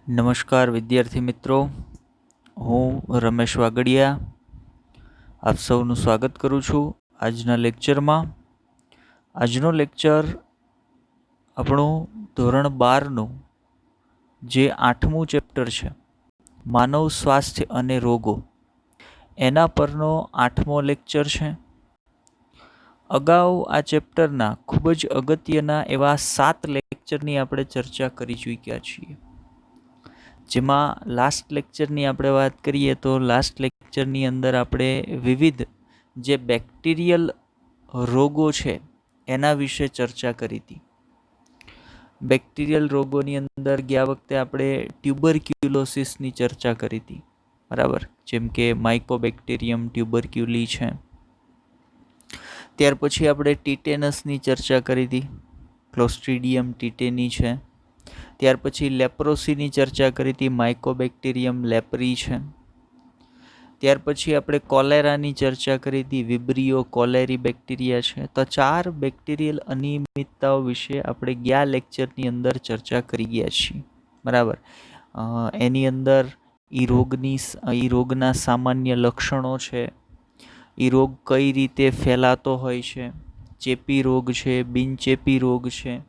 નમસ્કાર વિદ્યાર્થી મિત્રો, હું રમેશ વાગડિયા આપ સૌનું સ્વાગત કરું છું આજના લેક્ચરમાં. આજનો લેક્ચર આપણું ધોરણ 12નું જે 8મું ચેપ્ટર છે, માનવ સ્વાસ્થ્ય અને રોગો, એના પરનો 8મો લેક્ચર છે. અગાઉ આ ચેપ્ટરના ખૂબ જ અગત્યના એવા 7 લેક્ચરની આપણે ચર્ચા કરી ચૂક્યા છીએ. જેમાં લાસ્ટ લેક્ચરની આપણે વાત કરીએ તો લાસ્ટ લેક્ચરની અંદર આપણે વિવિધ જે બેક્ટેરિયલ રોગો છે એના વિશે ચર્ચા કરી હતી. બેક્ટેરિયલ રોગોની અંદર ગયા વખતે આપણે ટ્યુબરક્યુલોસિસની ચર્ચા કરી હતી, બરાબર, જેમ કે માઇકોબેક્ટેરિયમ ટ્યુબરક્યુલી છે. ત્યાર પછી આપણે ટીટેનસની ચર્ચા કરી હતી, ક્લોસ્ટ્રીડિયમ ટીટેની છે. ત્યાર પછી લેપ્રોસીની ચર્ચા કરી હતી, માઇકોબેક્ટેરિયમ લેપ્રી છે. ત્યાર પછી આપણે કોલેરાની ચર્ચા કરી હતી, વિબ્રિયો કોલેરી બેક્ટેરિયા છે. તો 4 બેક્ટેરિયલ અનિયમિતતાઓ વિશે આપણે ગયા લેક્ચરની અંદર ચર્ચા કરી ગયા છીએ, બરાબર. એની અંદર ઈ રોગના સામાન્ય લક્ષણો છે, એ રોગ કઈ રીતે ફેલાતો હોય છે, ચેપી રોગ છે, બિનચેપી રોગ છે,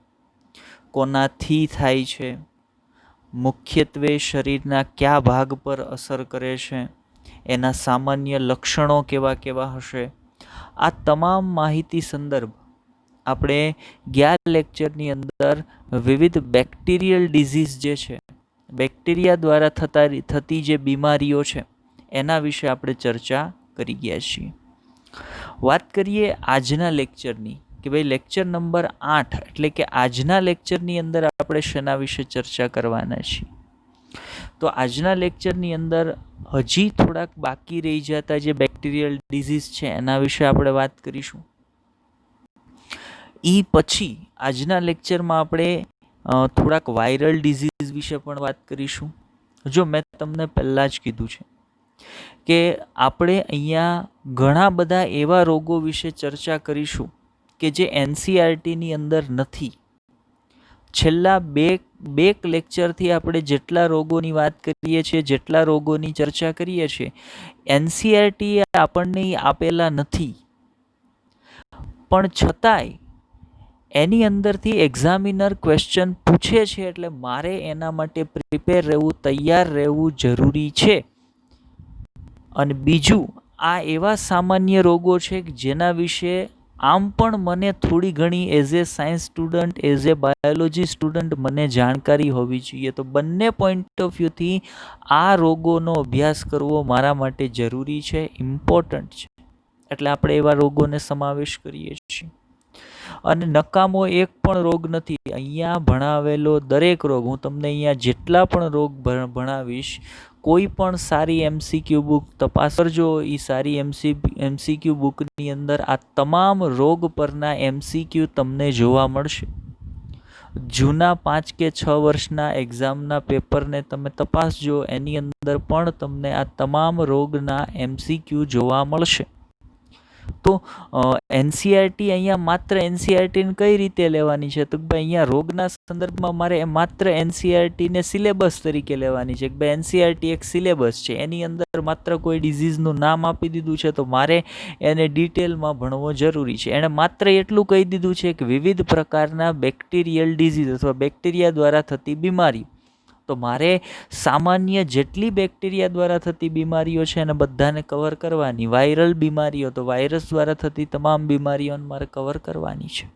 કોનાથી થાય છે, મુખ્યત્વે શરીરના કયા ભાગ પર અસર કરે છે, એના સામાન્ય લક્ષણો કેવા કેવા હશે, આ તમામ માહિતી સંદર્ભ આપણે ગયા લેક્ચરની અંદર વિવિધ બેક્ટેરિયલ ડિઝીઝ જે છે, બેક્ટેરિયા દ્વારા થતી જે બીમારીઓ છે એના વિશે આપણે ચર્ચા કરી ગયા છીએ. વાત કરીએ આજના લેક્ચરની કે ભાઈ લેક્ચર નંબર 8 એટલે કે આજના લેક્ચરની અંદર આપણે શેના વિશે ચર્ચા કરવાના છીએ. તો આજના લેક્ચરની અંદર હજી થોડાક બાકી રહી જતા જે બેક્ટેરિયલ ડિઝીઝ છે એના વિશે આપણે વાત કરીશું. એ પછી આજના લેક્ચરમાં આપણે થોડાક વાયરલ ડિઝીઝ વિશે પણ વાત કરીશું. જો મેં તમને પહેલાં જ કીધું છે કે આપણે અહીંયા ઘણા બધા એવા રોગો વિશે ચર્ચા કરીશું કે જે એનસીઆરટીની અંદર નથી. છેલ્લા બે લેક્ચરથી આપણે જેટલા રોગોની વાત કરીએ છીએ, જેટલા રોગોની ચર્ચા કરીએ છીએ, એનસીઆરટી આપણને આપેલા નથી, પણ છતાંય એની અંદરથી એક્ઝામિનર ક્વેશ્ચન પૂછે છે એટલે મારે એના માટે પ્રિપેર રહેવું, તૈયાર રહેવું જરૂરી છે. અને બીજું, આ એવા સામાન્ય રોગો છે જેના વિશે આમ પણ મને થોડી ઘણી as a science student, as a biology student મને જાણકારી હોવી જોઈએ. તો બંને પોઈન્ટ ઓફ વ્યૂથી આ રોગોનો અભ્યાસ કરવો મારા માટે જરૂરી છે, ઇમ્પોર્ટન્ટ છે. એટલે આપણે એવા રોગોને સમાવેશ કરીએ છીએ. અને નકામો એક પણ રોગ નથી. અહીંયા ભણાવેલો દરેક રોગ, હું તમને અહીંયા જેટલા પણ રોગ ભણાવીશ, કોઈ પણ સારી એમસીક્યુ બુક તપાસ કરજો. એ સારી એમસીક્યુ બુકની અંદર આ તમામ રોગ પરના એમસીક્યુ તમને જોવા મળશે. જૂના 5 કે 6 વર્ષના એક્ઝામના પેપરને તમે તપાસજો, એની અંદર પણ તમને આ તમામ રોગના એમસીક્યુ જોવા મળશે. તો એનસીઆરટી અહીંયા માત્ર એનસીઆરટીને કઈ રીતે લેવાની છે તો ભાઈ અહીંયા રોગના સંદર્ભમાં મારે માત્ર એનસીઆરટીને સિલેબસ તરીકે લેવાની છે કે ભાઈ એનસીઆરટી એક સિલેબસ છે, એની અંદર માત્ર કોઈ ડિઝીઝનું નામ આપી દીધું છે તો મારે એને ડિટેલમાં ભણવો જરૂરી છે. એણે માત્ર એટલું કહી દીધું છે કે વિવિધ પ્રકારના બેક્ટેરિયલ ડિઝીઝ અથવા બેક્ટેરિયા દ્વારા થતી બીમારી, તો મારે સામાન્ય જેટલી બેક્ટેરિયા દ્વારા થતી બીમારીઓ છે એને બધાને કવર કરવાની. વાયરલ બીમારીઓ તો વાયરસ દ્વારા થતી તમામ બીમારીઓને મારે કવર કરવાની છે.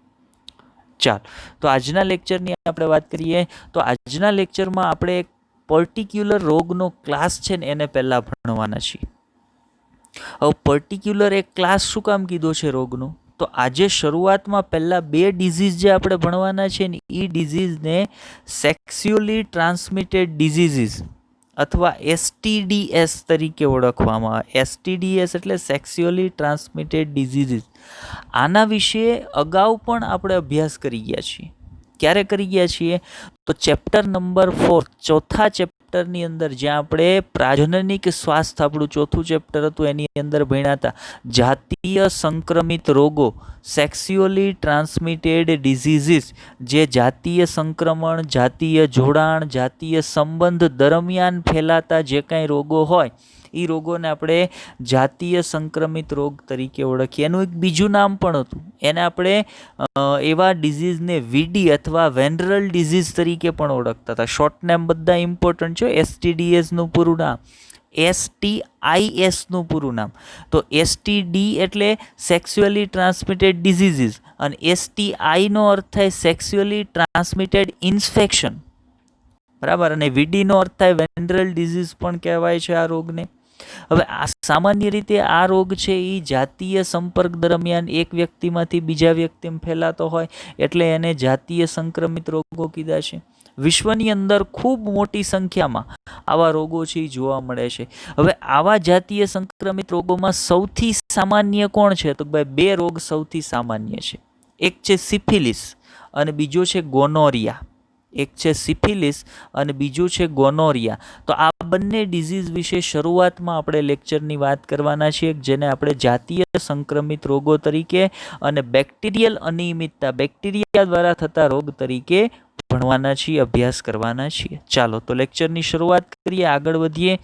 ચાલ, તો આજના લેક્ચરની આપણે વાત કરીએ તો આજના લેક્ચરમાં આપણે એક પર્ટિક્યુલર રોગનો ક્લાસ છે ને એને પહેલાં ભણવાના છીએ. હવે પર્ટિક્યુલર એક ક્લાસ શું કામ કીધો છે રોગનો? તો આજે શરૂઆતમાં પહેલા 2 ડિઝીઝ જે આપણે ભણવાના છે ને એ ડિઝીઝને સેક્સ્યુઅલી ટ્રાન્સમિટેડ ડિઝીઝીસ અથવા એસટીડીએસ તરીકે ઓળખવામાં આવે. એસટીડીએસ એટલે સેક્સ્યુઅલી ટ્રાન્સમિટેડ ડિઝીઝીસ. આના વિશે અગાઉ પણ આપણે અભ્યાસ કરી ગયા છીએ. ક્યારે કરી ગયા છીએ? તો ચેપ્ટર નંબર 4, ચોથા ચેપ્ટર ચેપ્ટરની અંદર જ્યાં આપણે પ્રાજનનિક સ્વાસ્થ્ય આપણું ચોથું ચેપ્ટર હતું એની અંદર ભણ્યા હતા જાતીય સંક્રમિત રોગો, સેક્સ્યુઅલી ટ્રાન્સમિટેડ ડિઝીઝીસ, જે જાતીય સંક્રમણ, જાતીય જોડાણ, જાતીય સંબંધ દરમિયાન ફેલાતા જે કાંઈ રોગો હોય એ રોગોને આપણે જાતીય સંક્રમિત રોગ તરીકે ઓળખીએ. એનું એક બીજું નામ પણ હતું, એને આપણે એવા ડિઝીઝને વીડી અથવા વેનરલ ડિઝીઝ તરીકે પણ ઓળખતા હતા. શોર્ટ નેમ બધા ઇમ્પોર્ટન્ટ છે. STDsનું પૂરું નામ, STISનું પૂરું નામ. તો STD એટલે સેક્સ્યુઅલી ટ્રાન્સમિટેડ ડિઝીઝીસ અને STIનો અર્થ થાય સેક્સ્યુઅલી ટ્રાન્સમિટેડ ઇન્ફેક્શન, બરાબર. અને VDનો અર્થ થાય વેનરલ ડિઝીઝ પણ કહેવાય છે આ રોગને. હવે આ સામાન્ય રીતે આ રોગ છે એ જાતીય સંપર્ક દરમિયાન એક વ્યક્તિમાંથી બીજા વ્યક્તિમાં ફેલાતો હોય એટલે એને જાતીય સંક્રમિત રોગો કીધા છે. વિશ્વની અંદર ખૂબ મોટી સંખ્યામાં આવા રોગો છે એ જોવા મળે છે. હવે આવા જાતીય સંક્રમિત રોગોમાં સૌથી સામાન્ય કોણ છે? તો ભાઈ બે રોગ સૌથી સામાન્ય છે. એક છે સિફિલિસ અને બીજો છે ગોનોરિયા. એક છે સિફિલિસ અને બીજું છે ગોનોરિયા. તો આ બંને ડિઝીઝ વિશે શરૂઆતમાં આપણે લેક્ચરની વાત કરવાના છીએ, જેને આપણે જાતીય સંક્રમિત રોગો તરીકે અને બેક્ટેરિયલ અનિયમિતતા, બેક્ટેરિયા દ્વારા થતા રોગ તરીકે ભણવાના છીએ, અભ્યાસ કરવાના છીએ. ચાલો તો લેક્ચરની શરૂઆત કરીએ, આગળ વધીએ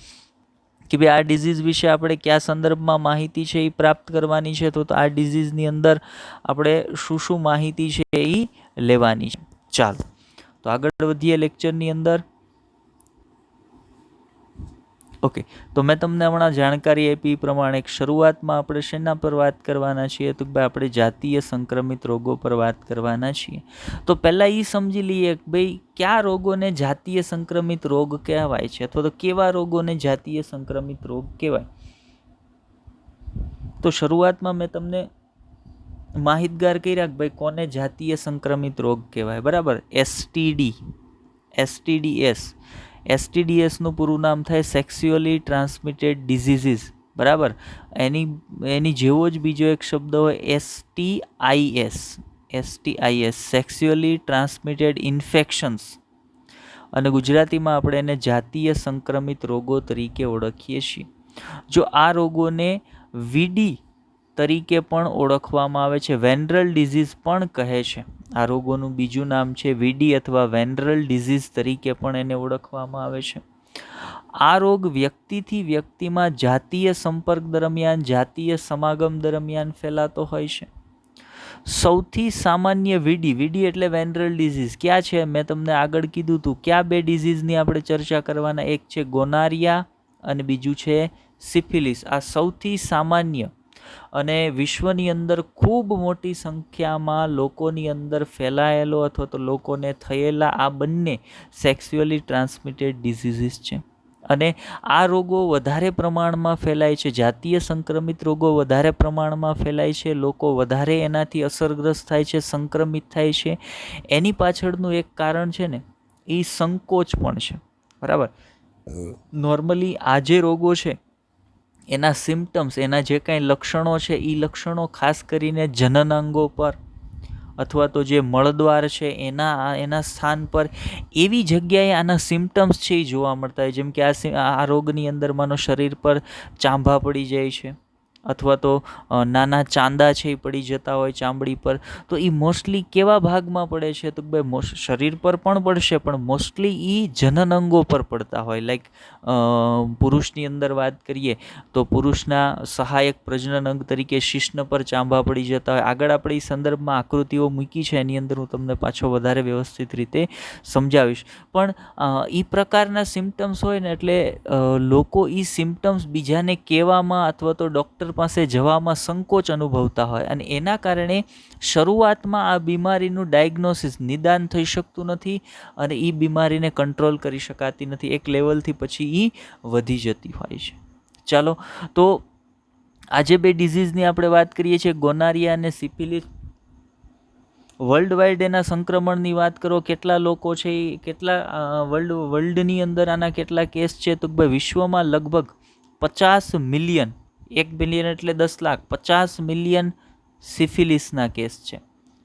કે ભાઈ આ ડિઝીઝ વિશે આપણે કયા સંદર્ભમાં માહિતી છે એ પ્રાપ્ત કરવાની છે. તો આ ડિઝીઝની અંદર આપણે શું શું માહિતી છે એ લેવાની છે. ચાલો તો આગળ વધીએ લેક્ચરની અંદર. ઓકે, તો મેં તમને હમણાં જાણકારી આપી પ્રમાણે શરૂઆતમાં આપણે શેના પર વાત કરવાના છીએ? તો ભાઈ આપણે જાતીય સંક્રમિત રોગો પર વાત કરવાના છીએ. તો પહેલાં એ સમજી લઈએ કે ભાઈ કયા રોગોને જાતીય સંક્રમિત રોગ કહેવાય છે, અથવા તો કેવા રોગોને જાતીય સંક્રમિત રોગ કહેવાય. તો શરૂઆતમાં મેં તમને માહિતગાર કર્યા કે ભાઈ કોને જાતીય સંક્રમિત રોગ કહેવાય, બરાબર. STDsનું પૂરું નામ થાય સેક્સ્યુઅલી ટ્રાન્સમિટેડ ડિઝીઝીસ, બરાબર. એની જેવો જ બીજો એક શબ્દ હોય STIS, સેક્સ્યુઅલી ટ્રાન્સમિટેડ ઇન્ફેક્શન્સ, અને ગુજરાતીમાં આપણે એને જાતીય સંક્રમિત રોગો તરીકે ઓળખીએ છીએ. જો આ રોગોને VD તરીકે પણ ઓળખવામાં આવે છે, વેનરલ ડિઝીઝ પણ કહે છે. આ રોગોનું બીજું નામ છે VD અથવા વેનરલ ડિઝીઝ તરીકે પણ એને ઓળખવામાં આવે છે. આ રોગ વ્યક્તિથી વ્યક્તિમાં જાતીય સંપર્ક દરમિયાન, જાતીય સમાગમ દરમિયાન ફેલાતો હોય છે. સૌથી સામાન્ય VD એટલે વેનરલ ડિઝીઝ ક્યાં છે? મેં તમને આગળ કીધું હતું ક્યાં બે ડિઝીઝની આપણે ચર્ચા કરવાના, એક છે ગોનારિયા અને બીજું છે સિફિલિસ. આ સૌથી સામાન્ય અને વિશ્વની અંદર ખૂબ મોટી સંખ્યામાં લોકોની અંદર ફેલાયેલો અથવા તો લોકોને થયેલા આ બંને સેક્સ્યુઅલી ટ્રાન્સમિટેડ ડિઝીઝીસ છે. અને આ રોગો વધારે પ્રમાણમાં ફેલાય છે, જાતીય સંક્રમિત રોગો વધારે પ્રમાણમાં ફેલાય છે, લોકો વધારે એનાથી અસરગ્રસ્ત થાય છે, સંક્રમિત થાય છે. એની પાછળનું એક કારણ છે ને એ સંકોચ પણ છે, બરાબર. નોર્મલી આ જે રોગો છે એના સિમ્ટમ્સ, એના જે કાંઈ લક્ષણો છે એ લક્ષણો ખાસ કરીને જનનાંગો પર અથવા તો જે મળદ્વાર છે એના સ્થાન પર એવી જગ્યાએ આના સિમ્ટમ્સ છે એ જોવા મળતા હોય. જેમ કે આ રોગની અંદર માનો શરીર પર ચાંભા પડી જાય છે અથવા તો નાના ચાંદા છે એ પડી જતા હોય ચામડી પર. તો એ મોસ્ટલી કેવા ભાગમાં પડે છે? તો ભાઈ શરીર પર પણ પડશે, પણ મોસ્ટલી એ જનન અંગો પર પડતા હોય. લાઈક પુરુષની અંદર વાત કરીએ તો પુરુષના સહાયક પ્રજનન અંગ તરીકે શિશ્ન પર ચાંભા પડી જતા હોય. આગળ આપણે એ સંદર્ભમાં આકૃતિઓ મૂકી છે, એની અંદર હું તમને પાછો વધારે વ્યવસ્થિત રીતે સમજાવીશ. પણ એ પ્રકારના સિમ્ટમ્સ હોય ને એટલે લોકો એ સિમ્ટમ્સ બીજાને કહેવામાં અથવા તો ડૉક્ટર પાસે જવામાં સંકોચ અનુભવતા હોય, અને એના કારણે શરૂઆતમાં આ બીમારીનું ડાયગ્નોસિસ, નિદાન થઈ શકતું નથી અને એ બીમારીને કંટ્રોલ કરી શકાતી નથી. એક લેવલથી પછી એ વધી જતી હોય છે. ચાલો તો આજે બે ડિઝીઝની આપણે વાત કરીએ છીએ, ગોનારિયા અને સિફિલિસ. વર્લ્ડ વાઇડ એના સંક્રમણની વાત કરો, કેટલા લોકો છે, કેટલા વર્લ્ડની અંદર આના કેટલા કેસ છે? તો ભાઈ વિશ્વમાં લગભગ 50 મિલિયન, 1 મિલિયન એટલે 10 લાખ, 50 મિલિયન સિફિલિસના કેસ છે.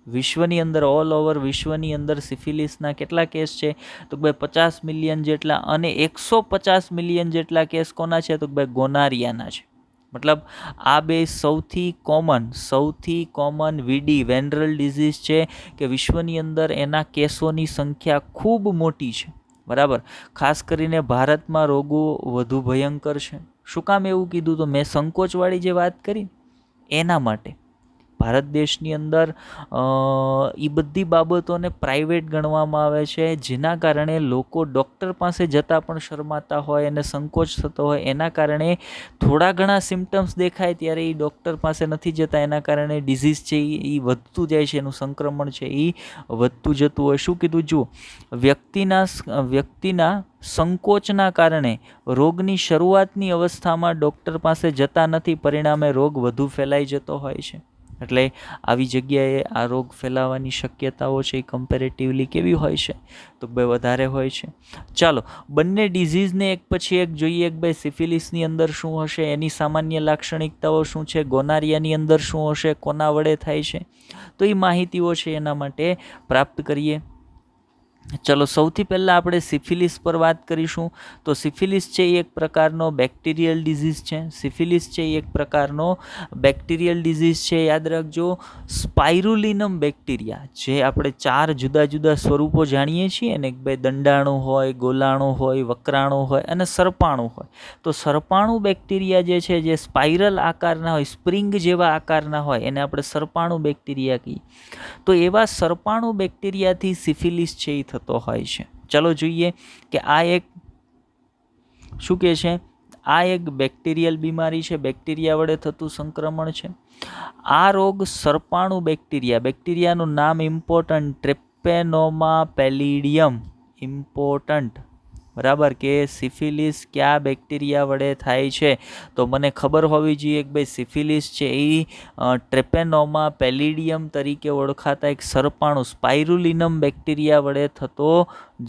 વિશ્વની અંદર ઓલ ઓવર વિશ્વની અંદર સિફિલિસના કેટલા કેસ છે? તો ભાઈ 50 મિલિયન જેટલા. અને 150 મિલિયન જેટલા કેસ કોના છે? તો ભાઈ ગોનારિયાના છે. મતલબ આ બે સૌથી કોમન વીડી વેનરલ ડિઝીઝ છે કે વિશ્વની અંદર એના કેસોની સંખ્યા ખૂબ મોટી છે. બરાબર. ખાસ કરીને ભારતમાં રોગો વધુ ભયંકર છે. શું કામ એવું કીધું? તો મેં સંકોચવાળી જે વાત કરી એના માટે. ભારત દેશની અંદર એ બધી બાબતોને પ્રાઇવેટ ગણવામાં આવે છે, જેના કારણે લોકો ડૉક્ટર પાસે જતાં પણ શરમાતા હોય અને સંકોચ થતો હોય. એના કારણે થોડા ઘણા સિમ્ટમ્સ દેખાય ત્યારે એ ડૉક્ટર પાસે નથી જતા. એના કારણે ડિઝીઝ છે એ વધતું જાય છે, એનું સંક્રમણ છે એ વધતું જતું હોય. શું કીધું? જુઓ, વ્યક્તિના સંકોચના કારણે રોગની શરૂઆતની અવસ્થામાં ડૉક્ટર પાસે જતા નથી, પરિણામે રોગ વધુ ફેલાઈ જતો હોય છે. એટલે આવી જગ્યાએ આ રોગ ફેલાવાની શક્યતાઓ છે એ કમ્પેરેટિવલી કેવી હોય છે? તો ભાઈ વધારે હોય છે. ચાલો, બંને ડિઝીઝને એક પછી એક જોઈએ કે ભાઈ સિફિલિસની અંદર શું હશે, એની સામાન્ય લાક્ષણિકતાઓ શું છે, ગોનારિયાની અંદર શું હશે, કોના વડે થાય છે, તો એ માહિતીઓ છે એના માટે પ્રાપ્ત કરીએ. ચલો, સૌથી પહેલાં આપણે સિફિલિસ પર વાત કરીશું. તો સિફિલિસ છે એ એક પ્રકારનો બેક્ટેરિયલ ડિઝીઝ છે. સિફિલિસ છે એ એક પ્રકારનો બેક્ટેરિયલ ડિઝીઝ છે. યાદ રાખજો, સ્પાઇરુલિનમ બેક્ટેરિયા, જે આપણે 4 જુદા જુદા સ્વરૂપો જાણીએ છીએ ને, કે ભાઈ દંડાણું હોય, ગોલાણું હોય, વક્રાણું હોય અને સર્પાણું હોય. તો સર્પાણું બેક્ટેરિયા જે છે, જે સ્પાઇરલ આકારના હોય, સ્પ્રિંગ જેવા આકારના હોય, એને આપણે સર્પાણું બેક્ટેરિયા કહીએ. તો એવા સર્પાણું બેક્ટેરિયાથી સિફિલિસ છે એ થતો હોય છે. ચલો જોઈએ કે આ એક શું કહે છે, આ એક બેક્ટેરિયલ બીમારી છે, બેક્ટેરિયા વડે થતું સંક્રમણ છે. આ રોગ સર્પાણું બેક્ટેરિયાનું નામ ઇમ્પોર્ટન્ટ, ટ્રેપેનોમા પેલિડિયમ. ઇમ્પોર્ટન્ટ. બરાબર, કે સિફિલિસ કયા બેક્ટેરિયા વડે થાય છે? તો મને ખબર હોવી જોઈએ કે ભાઈ સિફિલિસ છે એ ટ્રેપેનોમા પેલિડિયમ તરીકે ઓળખાતા એક સર્પાણું સ્પાઇરુલિનમ બેક્ટેરિયા વડે થતો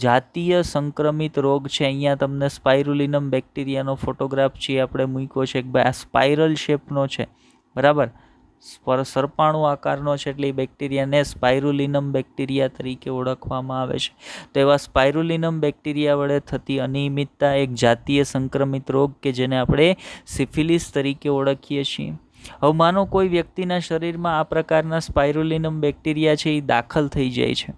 જાતીય સંક્રમિત રોગ છે. અહીંયા તમને સ્પાઇરુલિનમ બેક્ટેરિયાનો ફોટોગ્રાફ છે આપણે મૂક્યો છે કે ભાઈ આ સ્પાઇરલ શેપનો છે. બરાબર, સર્પાણું આકારનો છે, એટલે એ બેક્ટેરિયાને સ્પાઇરુલિનમ બેક્ટેરિયા તરીકે ઓળખવામાં આવે છે. તો એવા સ્પાઇરુલિનમ બેક્ટેરિયા વડે થતી અનિયમિતતા એક જાતીય સંક્રમિત રોગ કે જેને આપણે સિફિલિસ તરીકે ઓળખીએ છીએ. હવે માનો કોઈ વ્યક્તિના શરીરમાં આ પ્રકારના સ્પાઇરુલિનમ બેક્ટેરિયા છે એ દાખલ થઈ જાય છે,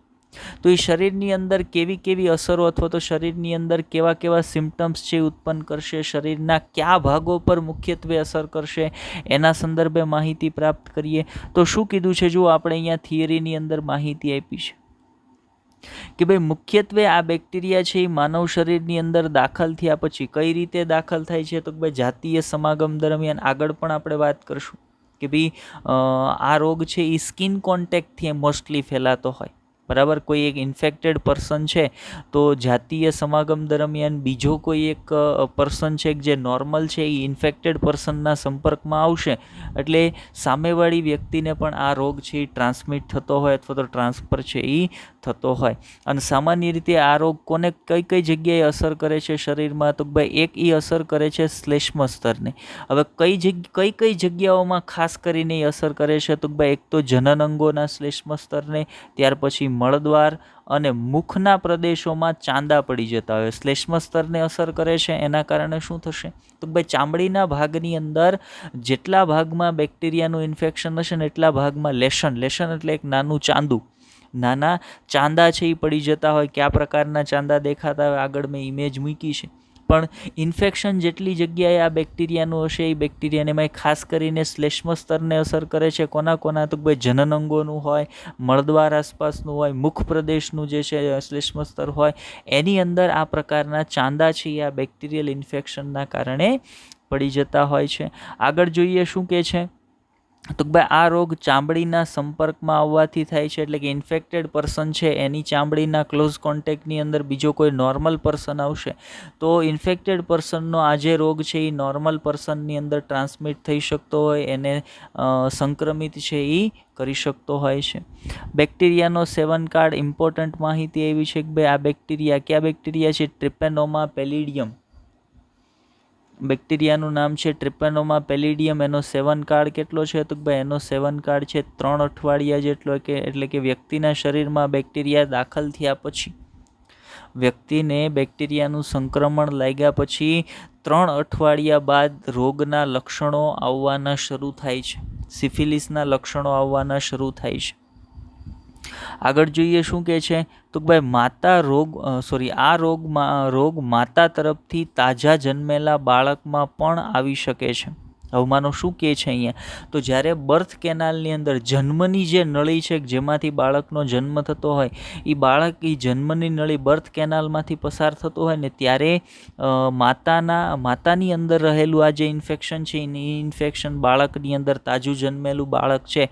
તો એ શરીરની અંદર કેવી અસરો અથવા તો શરીરની અંદર કેવા સિમ્ટમ્સ છે ઉત્પન્ન કરશે, શરીરના કયા ભાગો પર મુખ્યત્વે અસર કરશે, એના સંદર્ભે માહિતી પ્રાપ્ત કરીએ. તો શું કીધું છે? જો આપણે અહીંયા થિયરીની અંદર માહિતી આપી છે કે ભાઈ મુખ્યત્વે આ બેક્ટેરિયા છે એ માનવ શરીરની અંદર દાખલ થયા પછી કઈ રીતે દાખલ થાય છે? તો ભાઈ જાતીય સમાગમ દરમિયાન આગળ પણ આપણે વાત કરશું કે ભાઈ આ રોગ છે એ સ્કિન કોન્ટેક્ટથી મોસ્ટલી ફેલાતો હોય. બરાબર, કોઈ એક ઇન્ફેક્ટેડ પર્સન છે તો જાતીય સમાગમ દરમિયાન બીજો કોઈ એક પર્સન છે જે નોર્મલ છે એ ઇન્ફેક્ટેડ પર્સનના સંપર્કમાં આવશે, એટલે સામેવાળી વ્યક્તિને પણ આ રોગ છે એ ટ્રાન્સમિટ થતો હોય અથવા તો ટ્રાન્સફર છે એ થતો હોય. અને સામાન્ય રીતે આ રોગ કોને કઈ જગ્યાએ અસર કરે છે શરીરમાં? તો ભાઈ એક એ અસર કરે છે શ્લેષ્મ સ્તરને. હવે કઈ જગ્યાઓમાં ખાસ કરીને એ અસર કરે છે? તો ભાઈ એક તો જનન અંગોના શ્લેષ્મ સ્તરને, ત્યાર પછી મળદ્વાર અને મુખના પ્રદેશોમાં ચાંદા પડી જતા હોય. શ્લેષ્મ સ્તરને અસર કરે છે, એના કારણે શું થશે? તો ભાઈ ચામડીના ભાગની અંદર જેટલા ભાગમાં બેક્ટેરિયાનું ઇન્ફેક્શન હશે ને એટલા ભાગમાં લેશન એટલે એક નાના ચાંદા છે એ પડી જતા હોય. કયા પ્રકારના ચાંદા દેખાતા હોય આગળ મેં ઇમેજ મૂકી છે. પણ ઇન્ફેક્શન જેટલી જગ્યાએ આ બેક્ટેરિયાનું હશે એ બેક્ટેરિયાને એમાં ખાસ કરીને શ્લેષ્મ સ્તરને અસર કરે છે. કોના? તો ભાઈ જનન અંગોનું હોય, મળદ્વાર આસપાસનું હોય, મુખ પ્રદેશનું જે છે શ્લેષ્મ સ્તર હોય, એની અંદર આ પ્રકારના ચાંદા છે એ આ બેક્ટેરિયલ ઇન્ફેક્શનના કારણે પડી જતા હોય છે. આગળ જોઈએ શું કહે છે? તો ભાઈ આ રોગ ચામડીના સંપર્કમાં આવવાથી થાય છે, એટલે કે ઇન્ફેક્ટેડ પર્સન છે એની ચામડીના ક્લોઝ કોન્ટેક્ટની અંદર બીજો કોઈ નોર્મલ પર્સન આવશે તો ઇન્ફેક્ટેડ પર્સનનો આ જે રોગ છે એ નોર્મલ પર્સનની અંદર ટ્રાન્સમિટ થઈ શકતો હોય, એને સંક્રમિત છે એ કરી શકતો હોય છે. બેક્ટેરિયાનો સેવનકાળ, ઇમ્પોર્ટન્ટ માહિતી એવી છે કે ભાઈ આ બેક્ટેરિયા કયા બેક્ટેરિયા છે? ટ્રિપેનોમા પેલિડિયમ. બેક્ટેરિયાનું નામ છે ટ્રિપેનોમા પેલિડિયમ. એનો સેવનકાળ કેટલો છે? તો ભાઈ એનો સેવનકાળ છે 3 અઠવાડિયા જેટલો, એટલે કે વ્યક્તિના શરીરમાં બેક્ટેરિયા દાખલ થયા પછી, વ્યક્તિને બેક્ટેરિયાનું સંક્રમણ લાગ્યા પછી 3 અઠવાડિયા બાદ રોગના લક્ષણો આવવાના શરૂ થાય છે. સિફિલિસના લક્ષણો આવવાના શરૂ થાય છે. આગળ જોઈએ શું કહે છે? તો ભાઈ આ રોગ માતા તરફથી તાજા જન્મેલા બાળકમાં પણ આવી શકે છે. હવે માનો શું કહે છે અહીંયા? તો જ્યારે બર્થ કેનાલની અંદર જન્મની જે નળી છે, જેમાંથી બાળકનો જન્મ થતો હોય, એ જન્મની નળી બર્થ કેનાલમાંથી પસાર થતો હોય ને, ત્યારે માતાની અંદર રહેલું આ જે ઇન્ફેક્શન છે, એ ઇન્ફેક્શન બાળકની અંદર, તાજું જન્મેલું બાળક છે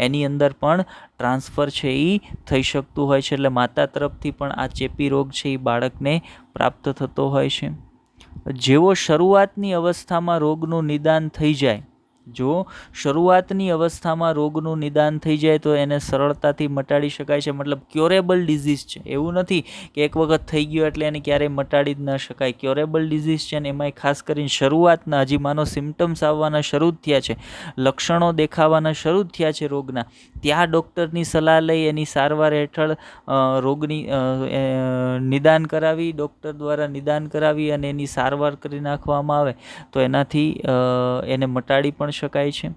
એની અંદર પણ ટ્રાન્સફર છે એ થઈ શકતું હોય છે. એટલે માતા તરફથી પણ આ ચેપી રોગ છે એ બાળકને પ્રાપ્ત થતો હોય છે. જેવો શરૂઆતની અવસ્થામાં રોગનું નિદાન થઈ જાય, તો એને સરળતાથી મટાડી શકાય છે. મતલબ ક્યોરેબલ ડિઝીઝ છે, એવું નથી કે એક વખત થઈ ગયો એટલે એને ક્યારેય મટાડી જ ન શકાય. ક્યોરેબલ ડિઝીઝ છે ને એમાંય ખાસ કરીને શરૂઆતના, હજી માનો સિમ્ટમ્સ આવવાના શરૂ જ થયા છે, લક્ષણો દેખાવાના શરૂ જ થયા છે રોગના, ત્યાં ડૉક્ટરની સલાહ લઈ એની સારવાર હેઠળ રોગની નિદાન કરાવી, ડૉક્ટર દ્વારા નિદાન કરાવી અને એની સારવાર કરી નાખવામાં આવે તો એનાથી એને મટાડી પણ શકાય છે.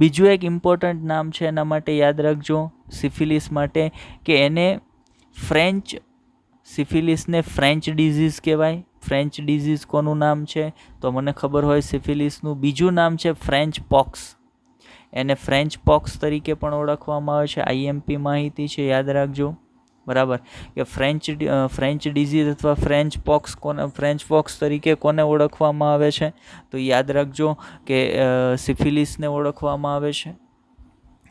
બીજું એક ઇમ્પોર્ટન્ટ નામ છે એના માટે યાદ રાખજો સિફિલિસ માટે, કે સિફિલિસને ફ્રેન્ચ ડિઝીઝ કહેવાય. ફ્રેન્ચ ડિઝીઝ કોનું નામ છે? તો મને ખબર હોય સિફિલિસનું બીજું નામ છે ફ્રેન્ચ પોક્સ. એને ફ્રેન્ચ પોક્સ તરીકે પણ ઓળખવામાં આવે છે. આઈએમપી માહિતી છે, યાદ રાખજો. બરાબર, કે ફ્રેન્ચ ડિઝીઝ અથવા ફ્રેન્ચ પોક્સ તરીકે કોને ઓળખવામાં આવે છે? તો યાદ રાખજો કે સિફિલિસને ઓળખવામાં આવે છે.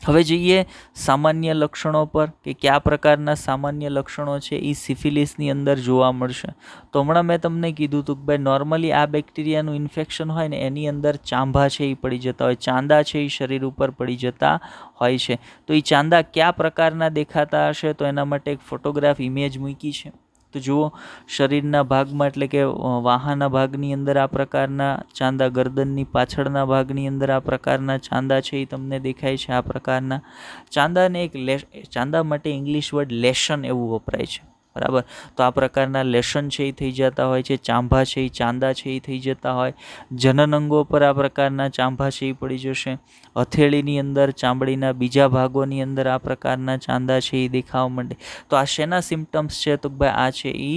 હવે જોઈએ સામાન્ય લક્ષણો પર, કે કયા પ્રકારના સામાન્ય લક્ષણો છે એ સિફિલિસની અંદર જોવા મળશે. તો હમણાં મેં તમને કીધું હતું કે ભાઈ નોર્મલી આ બેક્ટેરિયાનું ઇન્ફેક્શન હોય ને એની અંદર ચાંભા છે એ પડી જતા હોય, ચાંદા છે એ શરીર ઉપર પડી જતા હોય છે. તો એ ચાંદા કયા પ્રકારના દેખાતા હશે? તો એના માટે એક ફોટોગ્રાફ ઇમેજ મૂકી છે. તો જુઓ, શરીરના ભાગમાં એટલે કે વાહાના ભાગની અંદર આ પ્રકારના ચાંદા, ગરદનની પાછળના ભાગની અંદર આ પ્રકારના ચાંદા છે એ તમને દેખાય છે. આ પ્રકારના ચાંદા માટે ઇંગ્લિશ વર્ડ લેશન એવું વપરાય છે. બરાબર, તો આ પ્રકારના લેશન છે એ થઈ જતા હોય છે. ચાંભા છે એ ચાંદા છે એ થઈ જતા હોય. જનન અંગો પર આ પ્રકારના ચાંભા છે એ પડી જશે. હથેળીની અંદર, ચામડીના બીજા ભાગોની અંદર આ પ્રકારના ચાંદા છે એ દેખાવા માંડે. તો આ શેના સિમ્ટમ્સ છે? તો ભાઈ આ છે એ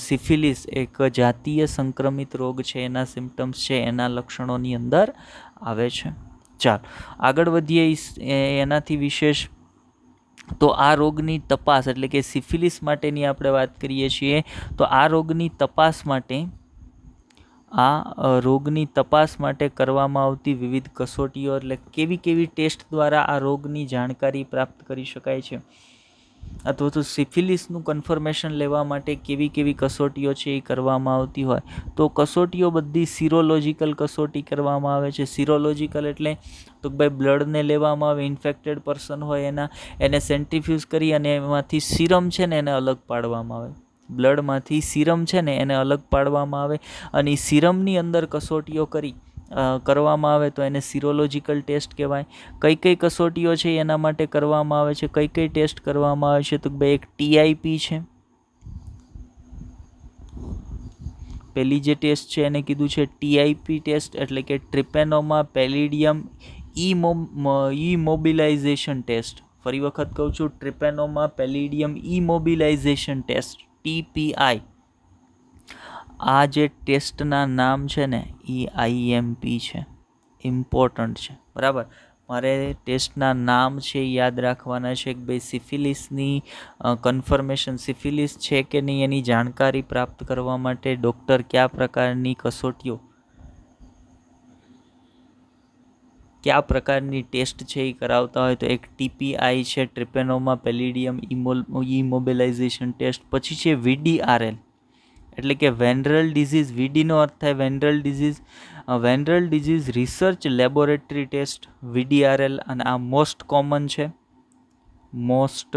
સિફિલિસ, એક જાતીય સંક્રમિત રોગ છે, એના સિમ્ટમ્સ છે, એના લક્ષણોની અંદર આવે છે. ચાલો આગળ વધીએ. એનાથી વિશેષ તો આ રોગની તપાસ, એટલે કે સિફિલિસ માટેની આપણે વાત કરીએ છીએ, તો આ રોગની તપાસ માટે કરવામાં આવતી વિવિધ કસોટીઓ, એટલે કેવી ટેસ્ટ દ્વારા આ રોગની જાણકારી પ્રાપ્ત કરી શકાય છે, અથવા તો સિફિલિસનું કન્ફર્મેશન લેવા માટે કેવી કસોટીઓ છે એ કરવામાં આવતી હોય. તો કસોટીઓ બધી સિરોલોજિકલ કસોટી કરવામાં આવે છે. સિરોલોજિકલ એટલે તો ભાઈ બ્લડને લેવામાં આવે, ઇન્ફેક્ટેડ પર્સન હોય એને સેન્ટ્રીફ્યુઝ કરી અને એમાંથી સીરમ છે ને એને અલગ પાડવામાં આવે. બ્લડમાંથી સીરમ છે ને એને અલગ પાડવામાં આવે અને એ સીરમની અંદર કસોટીઓ કરવામાં આવે તો એને સિરોલોજિકલ ટેસ્ટ કહેવાય. કઈ કસોટીઓ છે એના માટે કરવામાં આવે છે, કઈ ટેસ્ટ કરવામાં આવે છે? તો ભાઈ એક TIP છે. પહેલી જે ટેસ્ટ છે એને કીધું છે TIP ટેસ્ટ, એટલે કે ટ્રિપેનોમા પેલિડિયમ ઇમોબિલાઇઝેશન ટેસ્ટ. ફરી વખત કહું છું, ટ્રિપેનોમા પેલિડિયમ ઇમોબિલાઇઝેશન ટેસ્ટ, TPI. આ જે ટેસ્ટના નામ છે ને એ IMP છે, ઇમ્પોર્ટન્ટ છે. બરાબર, મારે ટેસ્ટના નામ છે યાદ રાખવાના છે કે ભાઈ સિફિલિસની કન્ફર્મેશન, સિફિલિસ છે કે નહીં એની જાણકારી પ્રાપ્ત કરવા માટે ડૉક્ટર કયા પ્રકારની ટેસ્ટ છે એ કરાવતા હોય. તો એક TPI છે, ટ્રિપેનોમા પેલિડિયમ ઇમોબિલાઇઝેશન ટેસ્ટ. પછી છે VDRL, એટલે કે વેનરલ ડિઝીઝ. VDનો અર્થ થાય venereal disease, venereal disease research laboratory test, VDRL. અને આ મોસ્ટ કોમન છે, મોસ્ટ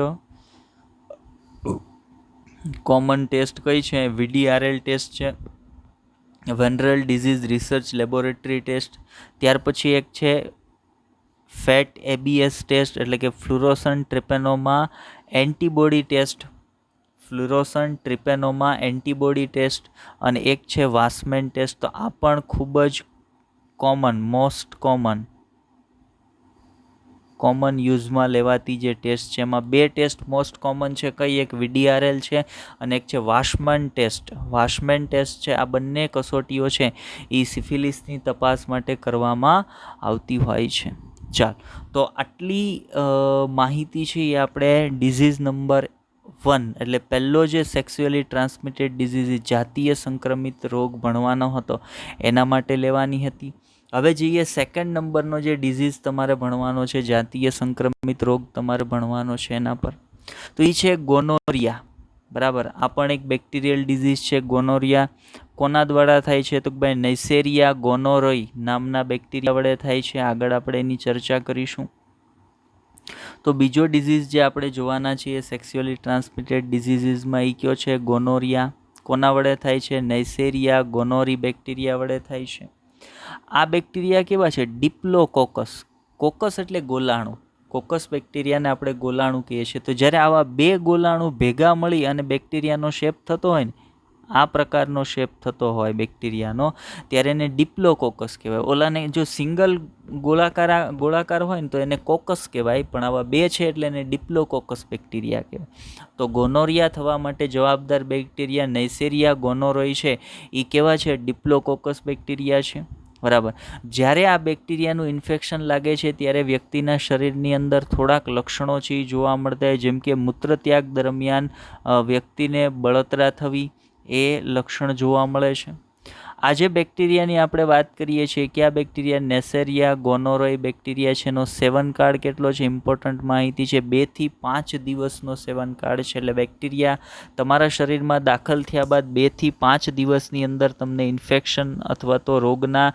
કોમન ટેસ્ટ કઈ છે? VDRL ટેસ્ટ છે. Venereal disease research laboratory test. ત્યાર પછી એક છે ફેટ એબીએસ ટેસ્ટ એટલે કે fluorescent treponema antibody test, fluorescent treponema antibody test. અને એક છે વાસમેન ટેસ્ટ. તો આ પણ ખૂબ જ મોસ્ટ કોમન યુઝમાં લેવાતી જે ટેસ્ટ છે. એમાં બે ટેસ્ટ મોસ્ટ કોમન છે. કઈ? એક VDRL છે અને એક છે વાસમેન ટેસ્ટ. વાસમેન ટેસ્ટ છે. આ બંને કસોટીઓ છે એ સિફિલિસની તપાસ માટે કરવામાં આવતી હોય છે. ચાલ, તો આટલી માહિતી છે એ આપણે ડિઝીઝ નંબર 1 એટલે પહેલો જે સેક્સ્યુઅલી ટ્રાન્સમિટેડ ડિઝીઝ જાતીય સંક્રમિત રોગ ભણવાનો હતો એના માટે લેવાની હતી. હવે જઈએ સેકન્ડ નંબરનો જે ડિઝીઝ તમારે ભણવાનો છે, જાતીય સંક્રમિત રોગ તમારે ભણવાનો છે એના પર, તો એ છે ગોનોરિયા. બરાબર, આ પણ એક બેક્ટેરિયલ ડિઝીઝ છે. ગોનોરિયા કોના દ્વારા થાય છે? તો ભાઈ નેસેરિયા ગોનોરોઈ નામના બેક્ટેરિયા વડે થાય છે. આગળ આપણે એની ચર્ચા કરીશું. તો બીજો ડિઝીઝ જે આપણે જોવાના છીએ સેક્સ્યુઅલી ટ્રાન્સમિટેડ ડિઝીઝીસમાં એ કયો છે? ગોનોરિયા. કોના વડે થાય છે? નેસેરિયા ગોનોરી બેક્ટેરિયા વડે થાય છે. આ બેક્ટેરિયા કેવા છે? ડિપ્લોકોકસ. કોકસ એટલે ગોલાણું. કોકસ બેક્ટેરિયાને આપણે ગોલાણું કહીએ છીએ. તો જ્યારે આવા બે ગોલાણું ભેગા મળી અને બેક્ટેરિયાનો શેપ થતો હોય ને, આ પ્રકારનો શેપ થતો હોય બેક્ટેરિયાનો, ત્યારે એને ડિપ્લોકોકસ કહેવાય. ઓલાને જો સિંગલ ગોળાકાર હોય ને તો એને કોકસ કહેવાય, પણ આવા બે છે એટલે એને ડિપ્લોકોકસ બેક્ટેરિયા કહેવાય. તો ગોનોરિયા થવા માટે જવાબદાર બેક્ટેરિયા નેસેરિયા ગોનોરોઈ છે એ કેવા છે? ડિપ્લોકોકસ બેક્ટેરિયા છે. બરાબર. જ્યારે આ બેક્ટેરિયાનું ઇન્ફેક્શન લાગે છે ત્યારે વ્યક્તિના શરીરની અંદર થોડાક લક્ષણો છે એ જોવા મળતા હોય, જેમ કે મૂત્રત્યાગ દરમિયાન વ્યક્તિને બળતરા થવી, એ લક્ષણ જોવા મળે છે. આ જે બેક્ટેરિયાની આપણે વાત કરીએ છીએ કે આ બેક્ટેરિયા નેસેરિયા ગોનોરોઈ બેક્ટેરિયા છે, એનો સેવનકાળ કેટલો છે? ઇમ્પોર્ટન્ટ માહિતી છે. 2 થી 5 દિવસનો સેવનકાળ છે. એટલે બેક્ટેરિયા તમારા શરીરમાં દાખલ થયા બાદ 2 થી 5 દિવસની અંદર તમને ઇન્ફેક્શન અથવા તો રોગના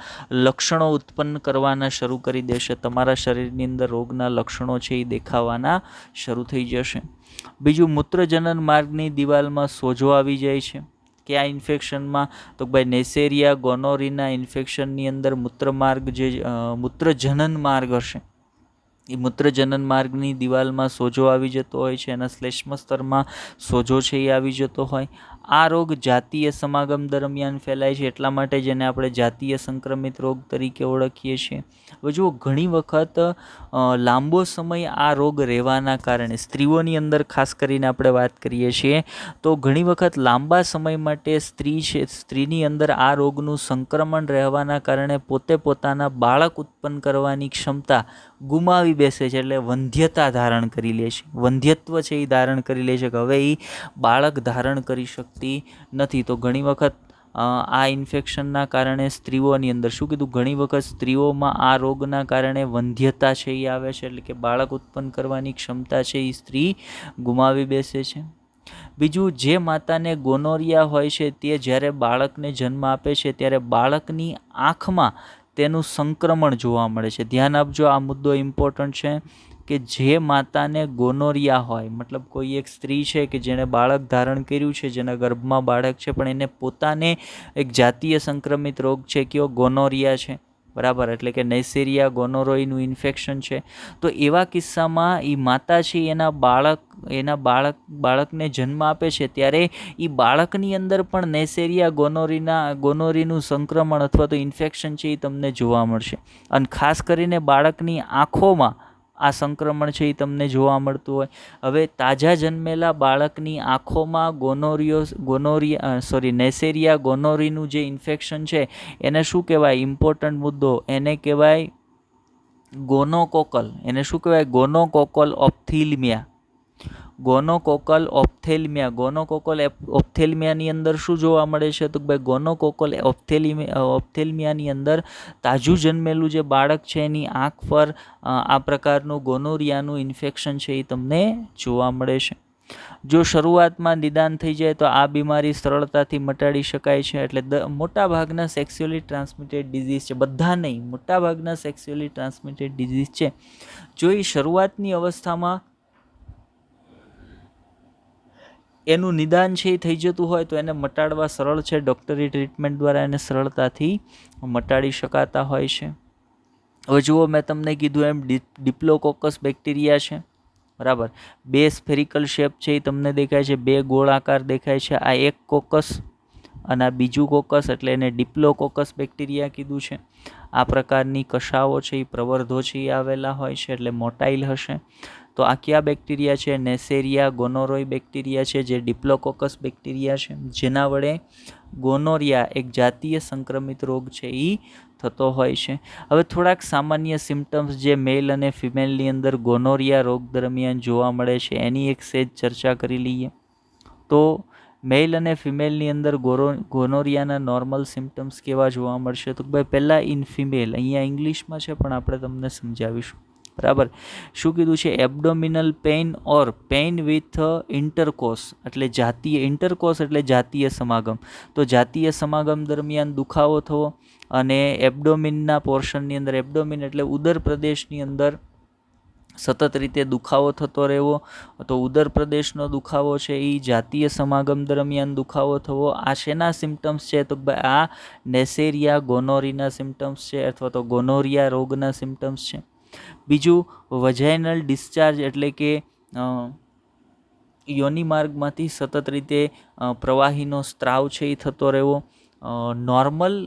લક્ષણો ઉત્પન્ન કરવાના શરૂ કરી દેશે. તમારા શરીરની અંદર રોગના લક્ષણો છે એ દેખાવાના શરૂ થઈ જશે. બીજું, મૂત્રજનન માર્ગની દિવાલમાં સોજો આવી જાય છે. કે આ ઇન્ફેક્શનમાં? તો ભાઈ નેસેરિયા ગોનોરીના ઇન્ફેક્શનની અંદર મૂત્રજનન માર્ગ હશે, એ મૂત્રજનન માર્ગની દિવાલમાં સોજો આવી જતો હોય છે. એના શ્લેષ્મ સ્તરમાં સોજો છે એ આવી જતો હોય. આ રોગ જાતીય સમાગમ દરમિયાન ફેલાય છે, એટલા માટે જેને આપણે જાતીય સંક્રમિત રોગ તરીકે ઓળખીએ છીએ. હવે જુઓ, ઘણી વખત લાંબો સમય આ રોગ રહેવાના કારણે, સ્ત્રીઓની અંદર ખાસ કરીને આપણે વાત કરીએ છીએ, તો ઘણી વખત લાંબા સમય માટે સ્ત્રીની અંદર આ રોગનું સંક્રમણ રહેવાના કારણે પોતાના બાળક ઉત્પન્ન કરવાની ક્ષમતા ગુમાવી બેસે છે. એટલે વંધ્યતા ધારણ કરી લે છે, વંધ્યત્વ છે એ ધારણ કરી લે છે કે હવે એ બાળક ધારણ કરી શકતી નથી. તો ઘણી વખત આ ઇન્ફેક્શનના કારણે સ્ત્રીઓની અંદર શું કીધું? ઘણી વખત સ્ત્રીઓમાં આ રોગના કારણે વંધ્યતા છે એ આવે છે, એટલે કે બાળક ઉત્પન્ન કરવાની ક્ષમતા છે એ સ્ત્રી ગુમાવી બેસે છે. બીજું, જે માતાને ગોનોરિયા હોય છે તે જ્યારે બાળકને જન્મ આપે છે ત્યારે બાળકની આંખમાં તેનું સંક્રમણ જોવા મળે છે. ધ્યાન આપજો, આ મુદ્દો ઇમ્પોર્ટન્ટ છે કે જે માતાને ગોનોરિયા હોય, મતલબ કોઈ એક સ્ત્રી છે કે જેણે બાળક ધારણ કર્યું છે, જેના ગર્ભમાં બાળક છે, પણ એને પોતાને એક જાતીય સંક્રમિત રોગ છે કયો? ગોનોરિયા છે. બરાબર, એટલે કે નેસેરિયા ગોનોરોઈનું ઇન્ફેક્શન છે. તો એવા કિસ્સામાં એ માતા છે એના બાળકને જન્મ આપે છે ત્યારે એ બાળકની અંદર પણ નેસેરિયા ગોનોરીનું સંક્રમણ અથવા તો ઇન્ફેક્શન છે એ તમને જોવા મળશે. અને ખાસ કરીને બાળકની આંખોમાં આ સંક્રમણ છે એ તમને જોવા મળતું હોય. હવે તાજા જન્મેલા બાળકની આંખોમાં નેસેરિયા ગોનોરીનું જે ઇન્ફેક્શન છે એને શું કહેવાય? ઇમ્પોર્ટન્ટ મુદ્દો, એને કહેવાય ગોનોકોકલ. એને શું કહેવાય? ગોનોકોકલ ઓપ્થેલ્મિયા. ગોનોકોકલ ઓપ્થેલ્મિયા. ગોનોકોકલ ઓપ્થેલ્મિયાની અંદર શું જોવા મળે છે? તો ભાઈ ગોનોકોકલ ઓપ્થેલ્મિયાની અંદર તાજું જન્મેલું જે બાળક છે એની આંખ પર આ પ્રકારનું ગોનોરિયાનું ઇન્ફેક્શન છે એ તમને જોવા મળે છે. જો શરૂઆતમાં નિદાન થઈ જાય તો આ બીમારી સરળતાથી મટાડી શકાય છે. એટલે મોટાભાગના સેક્સ્યુઅલી ટ્રાન્સમિટેડ ડિઝીઝ છે, બધા નહીં, મોટાભાગના સેક્સ્યુઅલી ટ્રાન્સમિટેડ ડિઝીઝ છે, જો એ શરૂઆતની અવસ્થામાં એનું નિદાન છે એ થઈ જતું હોય તો એને મટાડવા સરળ છે. ડૉક્ટરી ટ્રીટમેન્ટ દ્વારા એને સરળતાથી મટાડી શકાતા હોય છે. હવે જુઓ, મેં તમને કીધું એમ ડિપ્લોકોકસ બેક્ટેરિયા છે, બરાબર. 2 સ્ફેરિકલ શેપ છે એ તમને દેખાય છે, 2 ગોળાકાર દેખાય છે. આ એક કોકસ અને આ બીજું કોકસ, એટલે એને ડિપ્લોકોકસ બેક્ટેરિયા કીધું છે. આ પ્રકારની કશાઓ છે એ પ્રવર્ધો છે એ આવેલા હોય છે, એટલે મોટાઇલ હશે. તો આ કયા બેક્ટેરિયા છે? નેસેરિયા ગોનોરોય બેક્ટેરિયા છે, જે ડિપ્લોકોકસ બેક્ટેરિયા છે, જેના વડે ગોનોરિયા એક જાતીય સંક્રમિત રોગ છે એ થતો હોય છે. હવે થોડાક સામાન્ય સિમ્ટમ્સ જે મેલ અને ફિમેલની અંદર ગોનોરિયા રોગ દરમિયાન જોવા મળે છે એની એક સેજ ચર્ચા કરી લઈએ. તો મેલ અને ફિમેલની અંદર ગોનોરિયાના નોર્મલ સિમ્ટમ્સ કેવા જોવા મળશે? તો ભાઈ પહેલાં ઇન ફિમેલ, અહીંયા ઇંગ્લિશમાં છે પણ આપણે તમને સમજાવીશું, બરાબર. શું કીધું છે? Abdominal pain or pain with intercourse, એટલે જાતીય ઇન્ટરકોર્સ એટલે જાતીય સમાગમ. તો જાતીય સમાગમ દરમિયાન દુખાવો થવો અને એબ્ડોમિનના પોર્શનની અંદર, એબ્ડોમિન એટલે ઉદર પ્રદેશની અંદર સતત રીતે દુખાવો થતો રહેવો. તો ઉદર પ્રદેશનો દુખાવો છે એ જાતીય સમાગમ દરમિયાન દુખાવો થવો. આ શેના સિમ્ટમ્સ છે? તો ભાઈ આ નેસેરિયા ગોનોરીના સિમ્ટમ્સ છે, અથવા તો ગોનોરિયા રોગના સિમ્ટમ્સ છે. બીજું, વજાઇનલ ડિસ્ચાર્જ એટલે કે યોનિ માર્ગમાંથી સતત રીતે પ્રવાહીનો સ્ત્રાવ છે એ થતો રહેવો. નોર્મલ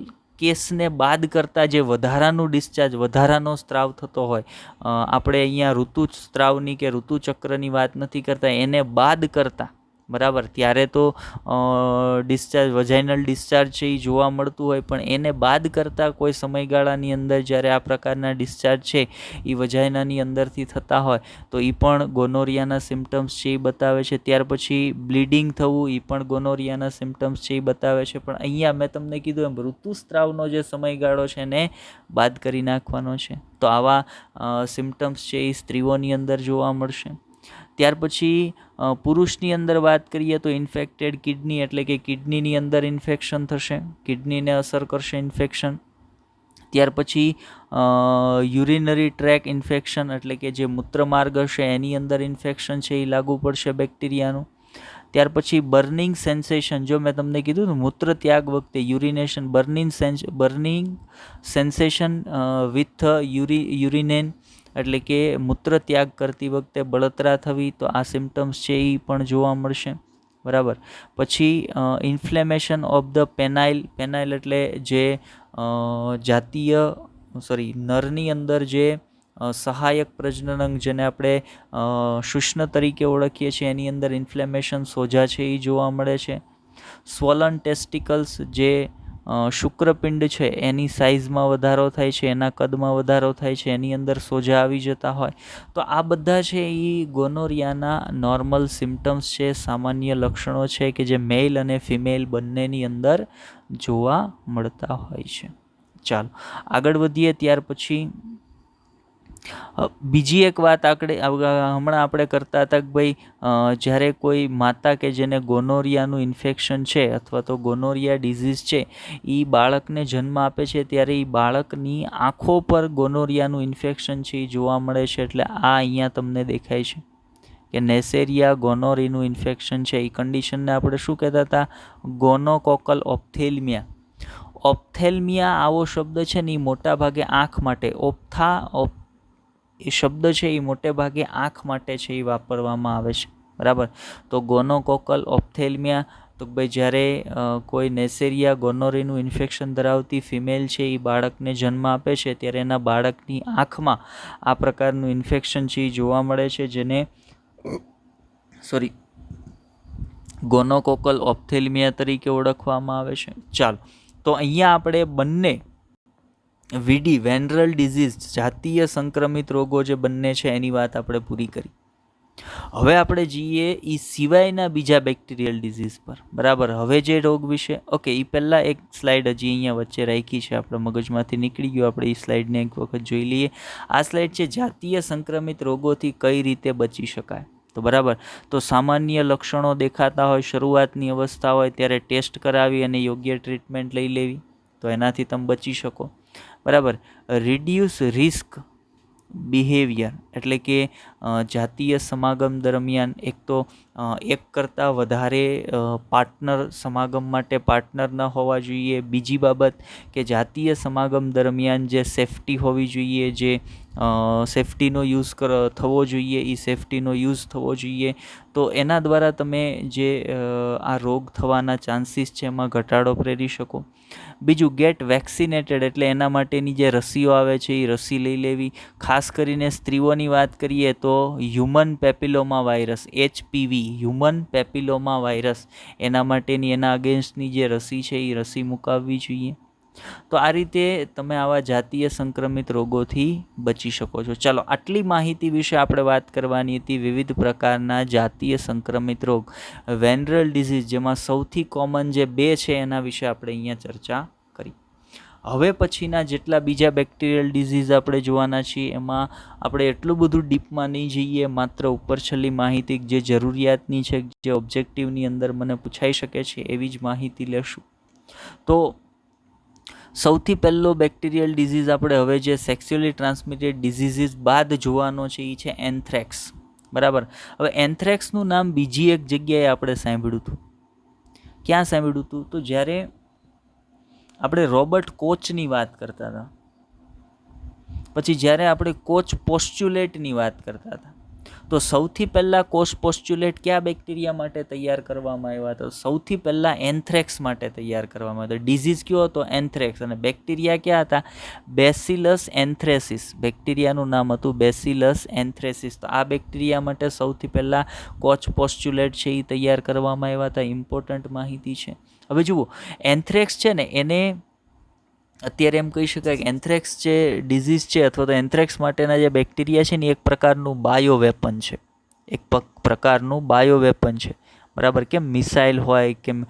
કેસને બાદ કરતાં જે વધારાનું ડિસ્ચાર્જ, વધારાનો સ્ત્રાવ થતો હોય, આપણે અહીંયા ઋતુસ્ત્રાવની કે ઋતુચક્રની વાત નથી કરતા, એને બાદ કરતાં, બરાબર, ત્યારે તો ડિસ્ચાર્જ, વજાઇનલ ડિસ્ચાર્જ છે એ જોવા મળતું હોય, પણ એને બાદ કરતાં કોઈ સમયગાળાની અંદર જ્યારે આ પ્રકારના ડિસ્ચાર્જ છે એ વજાઇનાની અંદરથી થતા હોય તો એ પણ ગોનોરિયાના સિમ્ટમ્સ છે એ બતાવે છે. ત્યાર પછી બ્લીડિંગ થવું, એ પણ ગોનોરિયાના સિમ્ટમ્સ છે એ બતાવે છે. પણ અહીંયા મેં તમને કીધું એમ ઋતુસ્ત્રાવનો જે સમયગાળો છે એને બાદ કરી નાખવાનો છે. તો આવા સિમ્ટમ્સ છે એ સ્ત્રીઓની અંદર જોવા મળશે. ત્યાર પછી પુરુષની અંદર વાત કરીએ તો ઇન્ફેક્ટેડ કિડની, એટલે કે કિડનીની અંદર ઇન્ફેક્શન થશે, કિડનીને અસર કરશે ઇન્ફેક્શન. ત્યાર પછી યુરિનરી ટ્રેક ઇન્ફેક્શન, એટલે કે જે મૂત્રમાર્ગ હશે એની અંદર ઇન્ફેક્શન છે એ લાગુ પડશે બેક્ટેરિયાનું. ત્યાર પછી બર્નિંગ સેન્સેશન, જો મેં તમને કીધું ને મૂત્ર ત્યાગ વખતે યુરિનેશન, બર્નિંગ સેન્સેશન વિથ યુરિનેન, એટલે કે મૂત્ર ત્યાગ કરતી વખતે બળતરા થવી, તો આ સિમ્ટમ્સ છે એ પણ જોવા મળશે, બરાબર. પછી ઇન્ફ્લેમેશન ઓફ ધ પેનાઇલ, પેનાઇલ એટલે જે નરની અંદર જે સહાયક પ્રજનન, જેને આપણે શુષ્ન તરીકે ઓળખીએ છીએ, એની અંદર ઇન્ફ્લેમેશન, સોજા છે એ જોવા મળે છે. સ્વોલન ટેસ્ટિકલ્સ, જે શુક્રપિંડ છે એની સાઇઝમાં વધારો થાય છે, એના કદમાં વધારો થાય છે, એની અંદર સોજા આવી જતા હોય. તો આ બધા છે એ ગોનોરિયાના નોર્મલ સિમ્ટમ્સ છે, સામાન્ય લક્ષણો છે કે જે મેલ અને ફિમેલ બંનેની અંદર જોવા મળતા હોય છે. ચાલો આગળ વધીએ. ત્યાર પછી બીજી એક વાત હમણાં આપણે કરતા હતા કે ભાઈ જ્યારે કોઈ માતા કે જેને ગોનોરિયાનું ઇન્ફેક્શન છે અથવા તો ગોનોરિયા ડિઝીઝ છે એ બાળકને જન્મ આપે છે, ત્યારે એ બાળકની આંખો પર ગોનોરિયાનું ઇન્ફેક્શન છે એ જોવા મળે છે. એટલે આ અહીંયા તમને દેખાય છે કે નેસેરિયા ગોનોરીનું ઇન્ફેક્શન છે. એ કન્ડિશનને આપણે શું કહેતા હતા? ગોનોકોકલ ઓપ્થેલ્મિયા. ઓપ્થેલ્મિયા આવો શબ્દ છે ને એ મોટા ભાગે આંખ માટે, એ શબ્દ છે એ મોટે ભાગે આંખ માટે છે એ વાપરવામાં આવે છે, બરાબર. તો ગોનોકોકલ ઓપ્થેલ્મિયા, તો ભાઈ જ્યારે કોઈ નેસેરિયા ગોનોરીનું ઇન્ફેક્શન ધરાવતી ફિમેલ છે એ બાળકને જન્મ આપે છે ત્યારે એના બાળકની આંખમાં આ પ્રકારનું ઇન્ફેક્શન છે એ જોવા મળે છે, જેને ગોનોકોકલ ઓપ્થેલ્મિયા તરીકે ઓળખવામાં આવે છે. ચાલો, તો અહીંયા આપણે બંને વીડી, વેનરલ ડિઝીઝ, જાતીય સંક્રમિત રોગો જે બંને છે એની વાત આપણે પૂરી કરી. હવે આપણે જઈએ એ સિવાયના બીજા બેક્ટેરિયલ ડિઝીઝ પર, બરાબર. હવે જે રોગ વિશે, ઓકે, એ પહેલાં એક સ્લાઇડ હજી અહીંયા વચ્ચે રાખી છે, આપણે મગજમાંથી નીકળી ગયું, આપણે એ સ્લાઇડને એક વખત જોઈ લઈએ. આ સ્લાઇડ છે જાતીય સંક્રમિત રોગોથી કઈ રીતે બચી શકાય. તો બરાબર, તો સામાન્ય લક્ષણો દેખાતા હોય, શરૂઆતની અવસ્થા હોય ત્યારે ટેસ્ટ કરાવી અને યોગ્ય ટ્રીટમેન્ટ લઈ લેવી, તો એનાથી તમે બચી શકો, બરાબર. રિડ્યુસ રિસ્ક બિહેવિયર, એટલે કે જાતીય સમાગમ દરમિયાન એક તો એક કરતાં વધારે પાર્ટનર સમાગમ માટે પાર્ટનર ન હોવા જોઈએ. બીજી બાબત કે જાતીય સમાગમ દરમિયાન જે સેફટી હોવી જોઈએ, જે સેફટીનો યુઝ થવો જોઈએ, એ સેફટીનો યુઝ થવો જોઈએ. તો એના દ્વારા તમે જે આ રોગ થવાના ચાન્સીસ છે એમાં ઘટાડો કરી શકો. બીજું, ગેટ વેક્સિનેટેડ, એટલે એના માટેની જે રસીઓ આવે છે એ રસી લઈ લેવી. ખાસ કરીને સ્ત્રીઓની વાત કરીએ તો human papilloma virus, HPV, human papilloma virus, એના માટેની એના અગેન્સ્ટની જે રસી છે એ રસી મુકાવવી જોઈએ. તો આ રીતે તમે આવા જાતીય સંક્રમિત રોગોથી બચી શકો છો. ચાલો, આટલી માહિતી વિશે આપણે વાત કરવાની હતી. વિવિધ પ્રકારના જાતીય સંક્રમિત રોગ, વેનરલ ડિઝીઝ, જેમાં સૌથી કોમન જે 2 છે એના વિશે આપણે અહીંયા ચર્ચા કરી. હવે પછીના જેટલા બીજા બેક્ટેરિયલ ડિઝીઝ આપણે જોવાના છીએ એમાં આપણે એટલું બધું ડીપમાં નહીં જઈએ. માત્ર ઉપરછલ્લી માહિતી જે જરૂરિયાતની છે, જે ઓબ્જેક્ટિવની અંદર મને પૂછાઈ શકે છે એવી જ માહિતી લેશું. તો સૌથી પહેલો બેક્ટેરિયલ ડિઝીઝ આપણે હવે જે સેક્સ્યુઅલી ટ્રાન્સમિટેડ ડિઝીઝીસ બાદ જોવાનો છે એ છે એન્થ્રેક્સ. બરાબર. હવે એન્થ્રેક્સનું નામ બીજી એક જગ્યાએ આપણે સાંભળ્યું હતું. ક્યાં સાંભળ્યું હતું? તો જ્યારે આપણે રોબર્ટ કોચની વાત કરતા હતા, પછી જ્યારે આપણે કોચ પોસ્ચ્યુલેટની વાત કરતા હતા, તો સૌથી પહેલાં કોચ પોસ્ચ્યુલેટ કયા બેક્ટેરિયા માટે તૈયાર કરવામાં આવ્યા હતા? સૌથી પહેલાં એન્થ્રેક્સ માટે તૈયાર કરવામાં આવ્યા હતા. ડિઝીઝ કયો હતો? એન્થ્રેક્સ. અને બેક્ટેરિયા ક્યાં હતા? બેસિલસ એન્થ્રેસિસ. બેક્ટેરિયાનું નામ હતું બેસિલસ એન્થ્રેસિસ. તો આ બેક્ટેરિયા માટે સૌથી પહેલાં કોચ પોસ્ચ્યુલેટ છે એ તૈયાર કરવામાં આવ્યા હતા. ઇમ્પોર્ટન્ટ માહિતી છે. હવે જુઓ, એન્થ્રેક્સ છે ને એને અત્યારે એમ કહી શકાય કે એન્થ્રેક્સ જે ડિઝીઝ છે અથવા તો એન્થ્રેક્સ માટેના જે બેક્ટેરિયા છે ને એક પ્રકારનું બાયો વેપન છે. એક પ્રકારનું બાયો વેપન છે. બરાબર. કેમ મિસાઇલ હોય, કેમ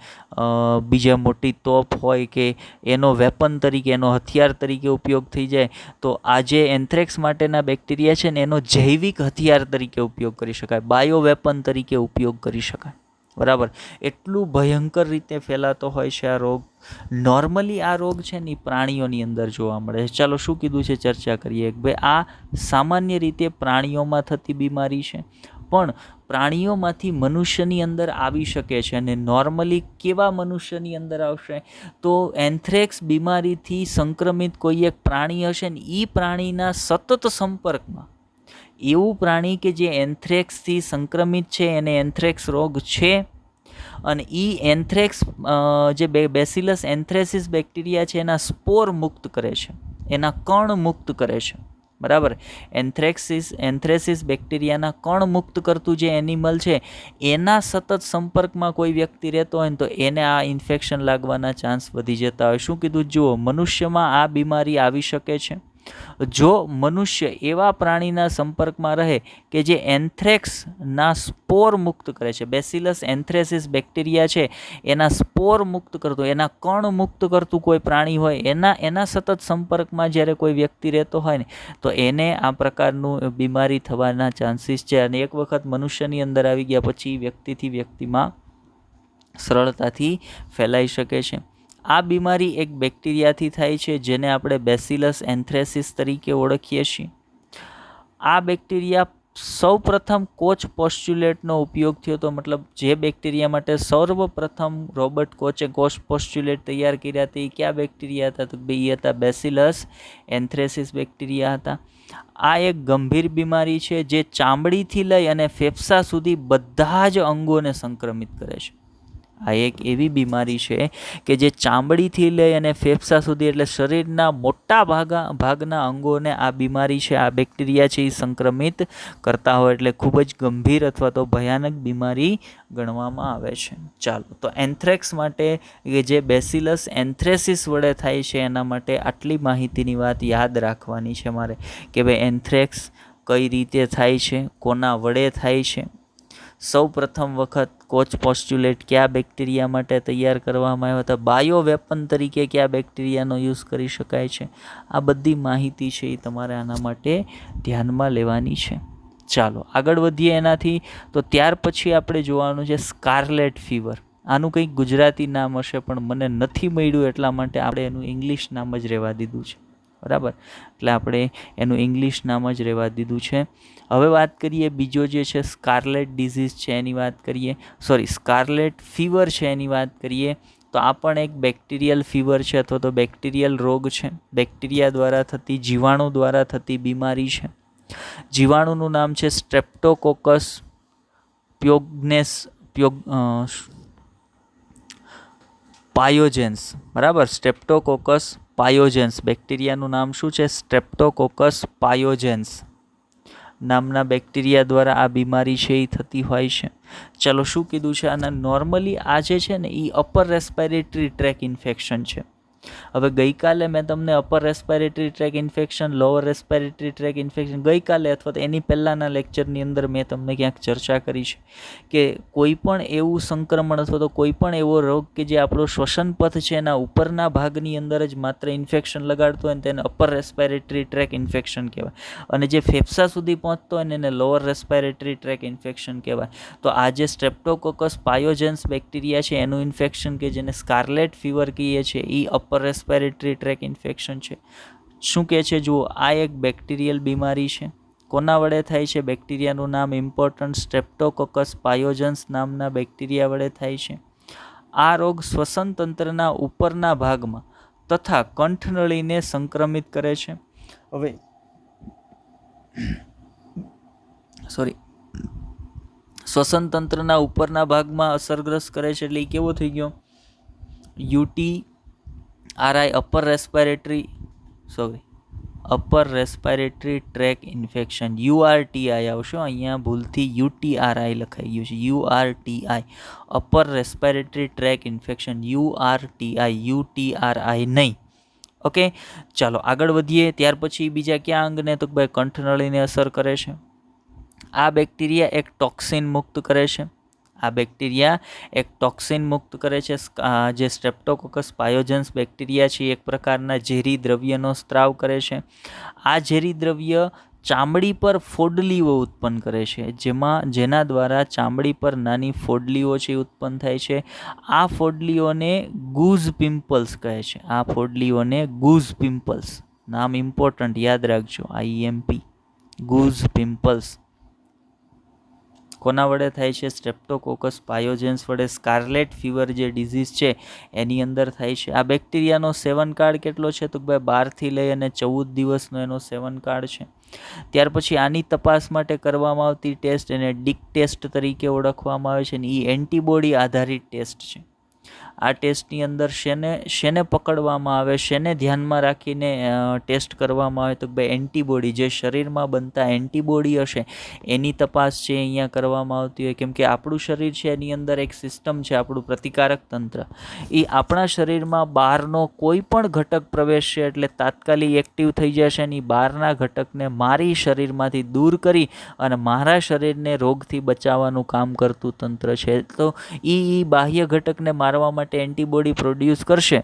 બીજા મોટી તોપ હોય કે એનો વેપન તરીકે, એનો હથિયાર તરીકે ઉપયોગ થઈ જાય. તો આ જે એન્થ્રેક્સ માટેના બેક્ટેરિયા છે ને એનો જૈવિક હથિયાર તરીકે ઉપયોગ કરી શકાય, બાયો વેપન તરીકે ઉપયોગ કરી શકાય. બરાબર. એટલું ભયંકર રીતે ફેલાતો હોય છે આ રોગ. નોર્મલી આ રોગ છે ને પ્રાણીઓની અંદર જોવા મળે છે. ચાલો, શું કીધું છે ચર્ચા કરીએ. ભાઈ, આ સામાન્ય રીતે પ્રાણીઓમાં થતી બીમારી છે, પણ પ્રાણીઓમાંથી મનુષ્યની અંદર આવી શકે છે. અને નોર્મલી કેવા મનુષ્યની અંદર આવશે? તો એન્થ્રેક્સ બીમારીથી સંક્રમિત કોઈ એક પ્રાણી હશે ને એ પ્રાણીના સતત સંપર્કમાં, એવું પ્રાણી કે જે એન્થ્રેક્સથી સંક્રમિત છે, એને એન્થ્રેક્સ રોગ છે, અને એ એન્થ્રેક્સ જે બેસિલસ એન્થ્રેસિસ બેક્ટેરિયા છે એના સ્પોર મુક્ત કરે છે, એના કણ મુક્ત કરે છે. બરાબર. એન્થ્રેસિસ બેક્ટેરિયાના કણ મુક્ત કરતું જે એનિમલ છે એના સતત સંપર્કમાં કોઈ વ્યક્તિ રહેતો હોય ને તો એને આ ઇન્ફેક્શન લાગવાના ચાન્સ વધી જતા હોય. શું કીધું? જુઓ, મનુષ્યમાં આ બીમારી આવી શકે છે જો મનુષ્ય એવા પ્રાણીના સંપર્કમાં રહે કે જે એન્થ્રેક્સના સ્પોર મુક્ત કરે છે. બેસિલસ એન્થ્રેસિસ બેક્ટેરિયા છે એના સ્પોર મુક્ત કરતું, એના કણ મુક્ત કરતું કોઈ પ્રાણી હોય, એના સતત સંપર્કમાં જ્યારે કોઈ વ્યક્તિ રહેતો હોય ને તો એને આ પ્રકારનું બીમારી થવાના ચાન્સીસ છે. અને એક વખત મનુષ્યની અંદર આવી ગયા પછી વ્યક્તિથી વ્યક્તિમાં સરળતાથી ફેલાઈ શકે છે. આ બીમારી એક બેક્ટેરિયાથી થાય છે જેને આપણે બેસિલસ એન્થ્રેસિસ તરીકે ઓળખીએ છીએ. આ બેક્ટેરિયા સૌપ્રથમ કોચ પોસ્ચ્યુલેટનો ઉપયોગ થયો હતો. મતલબ જે બેક્ટેરિયા માટે સર્વપ્રથમ રોબર્ટ કોચે કોચ પોસ્ચ્યુલેટ તૈયાર કર્યા હતા એ કયા બેક્ટેરિયા હતા? તો એ હતા બેસિલસ એન્થ્રેસિસ બેક્ટેરિયા હતા. આ એક ગંભીર બીમારી છે જે ચામડીથી લઈ અને ફેફસા સુધી બધા જ અંગોને સંક્રમિત કરે છે. આ એક એવી બીમારી છે કે જે ચામડીથી લઈ અને ફેફસા સુધી, એટલે શરીરના મોટા ભાગના અંગોને આ બીમારી છે, આ બેક્ટેરિયા છે એ સંક્રમિત કરતા હોય. એટલે ખૂબ જ ગંભીર અથવા તો ભયાનક બીમારી ગણવામાં આવે છે. ચાલો, તો એન્થ્રેક્સ માટે જે બેસિલસ એન્થ્રેસિસ વડે થાય છે એના માટે આટલી માહિતીની વાત યાદ રાખવાની છે મારે કે ભાઈ એન્થ્રેક્સ કઈ રીતે થાય છે, કોના વડે થાય છે. સૌ પ્રથમ વખત કોચ પોસ્ચ્યુલેટ કયા બેક્ટેરિયા માટે તૈયાર કરવામાં આવ્યા હતા, બાયો વેપન તરીકે કયા બેક્ટેરિયાનો યુઝ કરી શકાય છે. આ બધી માહિતી છે એ તમારે આના માટે ધ્યાનમાં લેવાની છે. ચાલો, આગળ વધીએ એનાથી. તો ત્યાર પછી આપણે જોવાનું છે સ્કાર્લેટ ફીવર. આનું કંઈક ગુજરાતી નામ હશે પણ મને નથી મળ્યું એટલા માટે આપણે એનું ઇંગ્લિશ નામ જ રહેવા દીધું છે. બરાબર, એટલે આપણે એનું ઇંગ્લિશ નામ જ રહેવા દીધું છે. હવે વાત કરીએ બીજો જે છે સ્કાર્લેટ ડિઝીઝ છે એની વાત કરીએ, સ્કાર્લેટ ફીવર છે એની વાત કરીએ. તો આ પણ એક બેક્ટેરિયલ ફીવર છે અથવા તો બેક્ટેરિયલ રોગ છે. બેક્ટેરિયા દ્વારા થતી, જીવાણુ દ્વારા થતી બીમારી છે. જીવાણુનું નામ છે સ્ટ્રેપ્ટોકોકસ પાયોજેન્સ. બરાબર, સ્ટ્રેપ્ટોકોકસ પાયોજેન્સ. બેક્ટેરિયાનું નામ શું છે? સ્ટ્રેપ્ટોકોકસ પાયોજેન્સ નામના બેક્ટેરિયા દ્વારા આ બીમારી છે એ થતી હોય છે. ચલો, શું કીધું છે આના? નોર્મલી આ જે છે ને એ અપર રેસ્પિરેટરી ટ્રેક ઇન્ફેક્શન છે. હવે ગઈકાલે મેં તમને upper respiratory track infection, lower respiratory track infection ગઈકાલે અથવા તો એની પહેલાંના લેક્ચરની અંદર મેં તમને ક્યાંક ચર્ચા કરી છે કે કોઈ પણ એવું સંક્રમણ અથવા તો કોઈ પણ એવો રોગ કે જે આપણો શ્વસન પથ છે એના ઉપરના ભાગની અંદર જ માત્ર ઇન્ફેક્શન લગાડતો હોય ને તેને અપર રેસ્પિરેટરી ટ્રેક ઇન્ફેક્શન કહેવાય, અને જે ફેફસા સુધી પહોંચતો હોય ને એને લોઅર રેસ્પિરેટરી ટ્રેક ઇન્ફેક્શન કહેવાય. તો આ જે સ્ટ્રેપ્ટોકોકસ પાયોજેન્સ બેક્ટેરિયા છે એનું ઇન્ફેક્શન કે જેને સ્કાર્લેટ ફીવર કહીએ છીએ એ અપર રેસ્પિરેટરી ટ્રેક ઇન્ફેક્શન છે. શું કહે છે જુઓ, આ એક બેક્ટેરિયલ બીમારી છે. કોના વડે થાય છે? બેક્ટેરિયાનું નામ ઇમ્પોર્ટન્ટ, સ્ટ્રેપ્ટોકોકસ પાયોજન્સ નામના બેક્ટેરિયા વડે થાય છે. આ રોગ શ્વસન તંત્રના ઉપરના ભાગમાં તથા કંઠનળીને સંક્રમિત કરે છે. હવે શ્વસન તંત્રના ઉપરના ભાગમાં અસરગ્રસ્ત કરે છે એટલે એ કેવો થઈ ગયો? UTRI, upper respiratory track infection. URTI આવશે, અહીંયા ભૂલથી UTRI લખાઈ ગયું છે. URTI, upper respiratory track infection. UTRI નહીં. ઓકે, ચાલો આગળ વધીએ. ત્યાર પછી બીજા કયા અંગને? તો ભાઈ કંઠનળીને અસર કરે છે. આ બેક્ટેરિયા એક ટોક્સિન મુક્ત કરે છે. જે સ્ટ્રેપ્ટોકોકસ પાયોજન્સ બેક્ટેરિયા છે એક પ્રકારના ઝેરી દ્રવ્યનો સ્ત્રાવ કરે છે. આ ઝેરી દ્રવ્ય ચામડી પર ફોડલીઓ ઉત્પન્ન કરે છે, જેના દ્વારા ચામડી પર નાની ફોડલીઓ છે ઉત્પન્ન થાય છે. આ ફોડલીઓને ગૂઝ પિમ્પલ્સ કહે છે. નામ ઇમ્પોર્ટન્ટ, યાદ રાખજો. IMP, goose pimples. કોના વડે થાય છે? સ્ટ્રેપ્ટોકોકસ પાયોજેન્સ વડે. સ્કાર્લેટ ફીવર જે ડિઝીઝ છે એની અંદર થાય છે. આ બેક્ટેરિયાનો સેવનકાળ કેટલો છે? તો ભાઈ 12થી લઈ અને 14 દિવસનો એનો સેવનકાળ છે. ત્યાર પછી આની તપાસ માટે કરવામાં આવતી ટેસ્ટ એને ડિક ટેસ્ટ તરીકે ઓળખવામાં આવે છે અને એ એન્ટીબોડી આધારિત ટેસ્ટ છે. આ ટેસ્ટની અંદર શેને પકડવામાં આવે, શેને ધ્યાનમાં રાખીને ટેસ્ટ કરવામાં આવે? તો ભાઈ એન્ટીબોડી, જે શરીરમાં બનતા એન્ટીબોડી હશે એની તપાસ છે અહીંયા કરવામાં આવતી હોય. કેમ કે આપણું શરીર છે એની અંદર એક સિસ્ટમ છે, આપણું પ્રતિકારક તંત્ર. એ આપણા શરીરમાં બહારનો કોઈ પણ ઘટક પ્રવેશશે એટલે તાત્કાલિક એક્ટિવ થઈ જશે અને બહારના ઘટકને મારી શરીરમાંથી દૂર કરી અને મારા શરીરને રોગથી બચાવવાનું કામ કરતું તંત્ર છે. તો એ બાહ્ય ઘટકને મારવા માટે એન્ટીબોડી પ્રોડ્યુસ કરશે.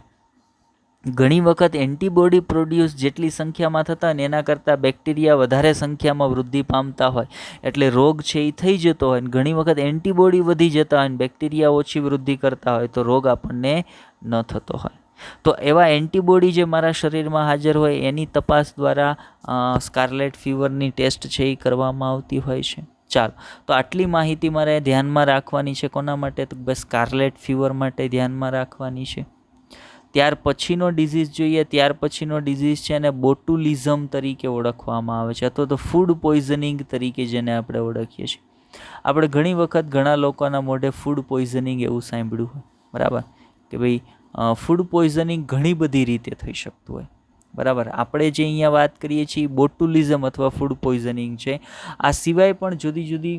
ઘણી વખત એન્ટીબોડી પ્રોડ્યુસ જેટલી સંખ્યામાં થતા હોય ને એના કરતાં બેક્ટેરિયા વધારે સંખ્યામાં વૃદ્ધિ પામતા હોય એટલે રોગ છે એ થઈ જતો હોય. ઘણી વખત એન્ટીબોડી વધી જતા હોય ને બેક્ટેરિયા ઓછી વૃદ્ધિ કરતા હોય તો રોગ આપણને ન થતો હોય. તો એવા એન્ટીબોડી જે મારા શરીરમાં હાજર હોય એની તપાસ દ્વારા સ્કાર્લેટ ફીવરની ટેસ્ટ છે એ કરવામાં આવતી હોય છે. ચાલો, તો આટલી માહિતી મારે ધ્યાનમાં રાખવાની છે. કોના માટે? તો બસ સ્કાર્લેટ ફીવર માટે ધ્યાનમાં રાખવાની છે. ત્યાર પછીનો ડિઝીઝ જોઈએ. ત્યાર પછીનો ડિઝીઝ છે એને બોટુલિઝમ તરીકે ઓળખવામાં આવે છે અથવા તો ફૂડ પોઈઝનિંગ તરીકે જેને આપણે ઓળખીએ છીએ. આપણે ઘણી વખત ઘણા લોકોના મોઢે ફૂડ પોઈઝનિંગ એવું સાંભળ્યું હોય, બરાબર, કે ભાઈ ફૂડ પોઈઝનિંગ ઘણી બધી રીતે થઈ શકતું હોય. બરાબર, આપણે જે અહીંયા વાત કરીએ છીએ બોટુલિઝમ અથવા ફૂડ પોઈઝનિંગ છે. આ સિવાય પણ જુદી જુદી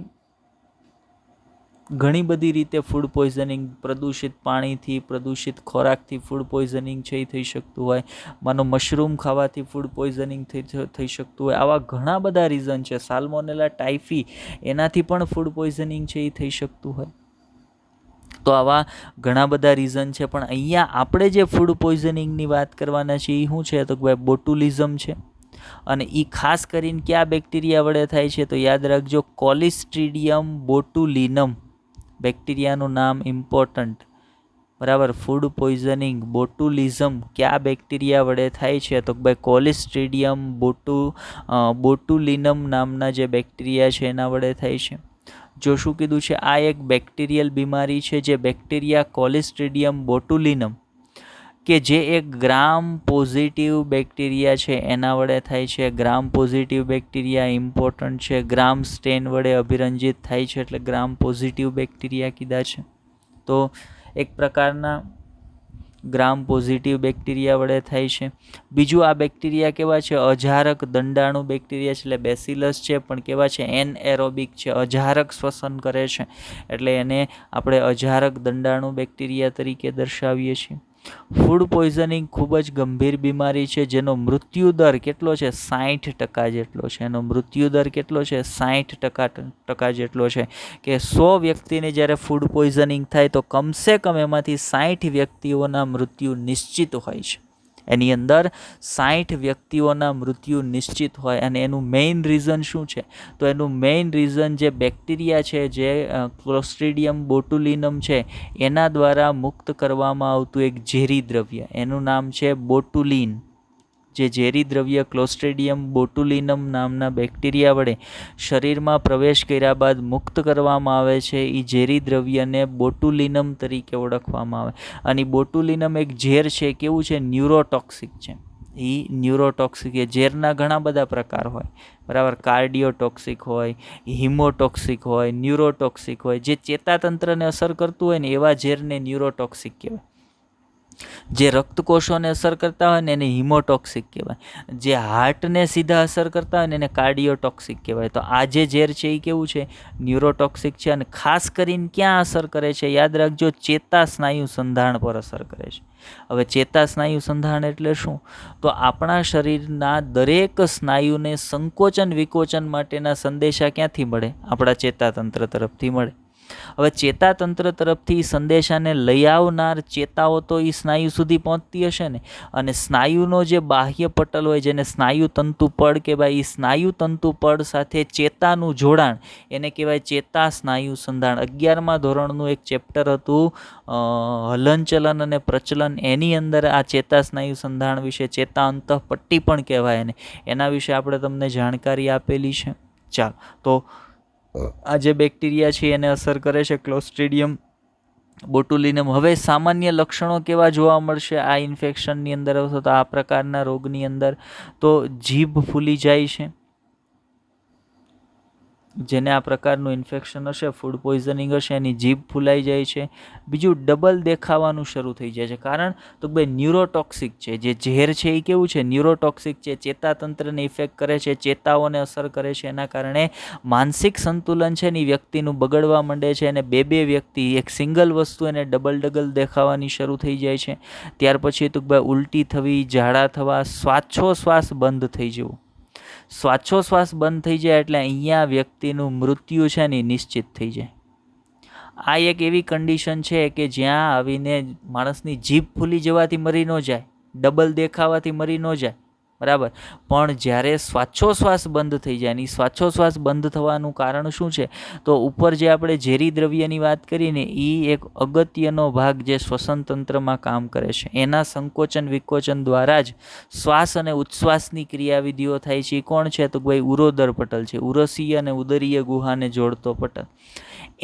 ઘણી બધી રીતે ફૂડ પોઈઝનિંગ, પ્રદૂષિત પાણીથી, પ્રદૂષિત ખોરાકથી ફૂડ પોઈઝનિંગ છે એ થઈ શકતું હોય. માનો મશરૂમ ખાવાથી ફૂડ પોઈઝનિંગ થઈ શકતું હોય. આવા ઘણા બધા રીઝન છે. સાલ્મોનેલા ટાઇફી એનાથી પણ ફૂડ પોઈઝનિંગ છે એ થઈ શકતું હોય. તો આવા ઘણા બધા રીઝન છે, પણ અહીંયા આપણે જે ફૂડ પોઈઝનિંગની વાત કરવાના છે એ શું છે? તો ભાઈ બોટુલિઝમ છે. અને એ ખાસ કરીને કયા બેક્ટેરિયા વડે થાય છે? તો યાદ રાખજો, કોલિસ્ટ્રીડિયમ બોટુલિનમ બેક્ટેરિયાનું નામ ઇમ્પોર્ટન્ટ. બરાબર. ફૂડ પોઈઝનિંગ, બોટુલિઝમ કયા બેક્ટેરિયા વડે થાય છે? તો ભાઈ કોલિસ્ટ્રીડિયમ બોટુલિનમ નામના જે બેક્ટેરિયા છે એના વડે થાય છે. જો શું કીધું છે, આ એક બેક્ટેરિયલ બીમારી છે જે બેક્ટેરિયા કોલિસ્ટ્રીડિયમ બોટુલિનમ કે જે એક ગ્રામ પોઝિટિવ બેક્ટેરિયા છે એના વડે થાય છે. ગ્રામ પોઝિટિવ બેક્ટેરિયા ઇમ્પોર્ટન્ટ છે. ગ્રામ સ્ટેન વડે અભિરંજિત થાય છે એટલે ગ્રામ પોઝિટિવ બેક્ટેરિયા કીધા છે. તો એક પ્રકારના ગ્રામ પોઝિટિવ બેક્ટેરિયા વડે થાય છે. બીજું, આ બેક્ટેરિયા કેવા છે? અજારક દંડાણુ બેક્ટેરિયા છે એટલે બેસિલસ છે, પણ કેવા છે? એનએરોબિક છે, અજારક શ્વસન કરે છે એટલે એને આપણે અજારક દંડાણુ બેક્ટેરિયા તરીકે દર્શાવીએ છીએ. ફૂડ પોઈઝનિંગ ખૂબ જ ગંભીર બીમારી છે જેનો મૃત્યુદર કેટલો છે? 60% જેટલો છે. એનો મૃત્યુદર કેટલો છે? 60% જેટલો છે. કે 100 વ્યક્તિને જ્યારે ફૂડ પોઈઝનિંગ થાય તો કમસે કમ એમાંથી 60 વ્યક્તિઓના મૃત્યુ નિશ્ચિત હોય છે. એની અંદર 60 વ્યક્તિઓના મૃત્યુ નિશ્ચિત હોય. અને એનું મેઇન રીઝન શું છે? તો એનું મેઇન રીઝન જે બેક્ટેરિયા છે, જે ક્લોસ્ટ્રીડિયમ બોટુલિનમ છે એના દ્વારા મુક્ત કરવામાં આવતું એક ઝેરી દ્રવ્ય, એનું નામ છે બોટુલિન. જે ઝેરી દ્રવ્ય ક્લોસ્ટ્રીડિયમ બોટુલિનમ નામના બેક્ટેરિયા વડે શરીરમાં પ્રવેશ કર્યા બાદ મુક્ત કરવામાં આવે છે, એ ઝેરી દ્રવ્યને બોટુલિનમ તરીકે ઓળખવામાં આવે. અને બોટુલિનમ એક ઝેર છે, કેવું છે? ન્યુરોટોક્સિક છે. એ ન્યુરોટોક્સિક એ ઝેરના ઘણા બધા પ્રકાર હોય, બરાબર. કાર્ડિયોટોક્સિક હોય, હિમોટોક્સિક હોય, ન્યુરોટોક્સિક હોય. જે ચેતાતંત્રને અસર કરતું હોય ને એવા ઝેરને ન્યુરોટોક્સિક કહેવાય. જે રક્તકોષોને અસર કરતા હોય ને એને હિમોટોક્સિક કહેવાય. જે હાર્ટને સીધા અસર કરતા હોય ને એને કાર્ડિયોટોક્સિક કહેવાય. તો આ જે ઝેર છે એ કેવું છે? ન્યુરોટોક્સિક છે. અને ખાસ કરીને ક્યાં અસર કરે છે? યાદ રાખજો, ચેતા સ્નાયુ સંધાણ પર અસર કરે છે. હવે ચેતા સ્નાયુ સંધાણ એટલે શું? તો આપણા શરીરના દરેક સ્નાયુને સંકોચન વિકોચન માટેના સંદેશા ક્યાંથી મળે? આપણા ચેતાતંત્ર તરફથી મળે. હવે ચેતાતંત્ર તરફથી સંદેશાને લઈ આવનાર ચેતાઓ તો એ સ્નાયુ સુધી પહોંચતી હશે ને. અને સ્નાયુનો જે બાહ્ય પટલ હોય, જેને સ્નાયુ તંતુપડ કહેવાય, એ સ્નાયુ તંતુપડ સાથે ચેતાનું જોડાણ એને કહેવાય ચેતા સ્નાયુ સંધાણ. 11મા ધોરણનું એક ચેપ્ટર હતું હલનચલન અને પ્રચલન. એની અંદર આ ચેતા સ્નાયુ સંધાણ વિશે, ચેતા અંતઃપટ્ટી પણ કહેવાય એને, એના વિશે આપણે તમને જાણકારી આપેલી છે. ચાલો, તો આ જે બેક્ટેરિયા છે એને અસર કરે છે ક્લોસ્ટ્રીડિયમ બોટુલિનમ. હવે સામાન્ય લક્ષણો કેવા જોવા મળશે આ ઇન્ફેક્શનની અંદર? તો આ પ્રકારના રોગની અંદર તો જીભ ફૂલી જાય છે. જેને આ પ્રકારનું ઇન્ફેક્શન હશે, ફૂડ પોઈઝનિંગ હશે, એની જીભ ફૂલાઈ જાય છે. બીજું, ડબલ દેખાવાનું શરૂ થઈ જાય છે. કારણ તો ભાઈ ન્યુરોટોક્સિક છે. જે ઝેર છે એ કેવું છે? ન્યુરોટોક્સિક છે. ચેતાતંત્રને ઇફેક્ટ કરે છે, ચેતાઓને અસર કરે છે. એના કારણે માનસિક સંતુલન છે ને એ વ્યક્તિનું બગડવા માંડે છે. અને બે વ્યક્તિ, એક સિંગલ વસ્તુ એને ડબલ દેખાવાની શરૂ થઈ જાય છે. ત્યાર પછી તો ભાઈ ઉલટી થવી, ઝાડા થવા, શ્વાસોશ્વાસ બંધ થઈ જવું. શ્વાસોશ્વાસ બંધ થઈ જાય એટલે અહીંયા વ્યક્તિનું મૃત્યુ છે ને નિશ્ચિત થઈ જાય. આ એક એવી કન્ડિશન છે કે જ્યાં આવીને માણસની જીભ ફૂલી જવાથી મરી ન જાય, ડબલ દેખાવાથી મરી ન જાય, બરાબર. પણ જ્યારે શ્વાસોશ્વાસ બંધ થઈ જાય, અને શ્વાસોશ્વાસ બંધ થવાનું કારણ શું છે? તો ઉપર જે આપણે ઝેરી દ્રવ્યની વાત કરીને, એ એક અગત્યનો ભાગ જે શ્વસન તંત્રમાં કામ કરે છે, એના સંકોચન વિકોચન દ્વારા જ શ્વાસ અને ઉચ્છ્વાસની ક્રિયાવિધિઓ થાય છે. એ કોણ છે? તો ભાઈ ઉરોદર પટલ છે. ઉરસીય અને ઉદરીય ગુહાને જોડતો પટલ.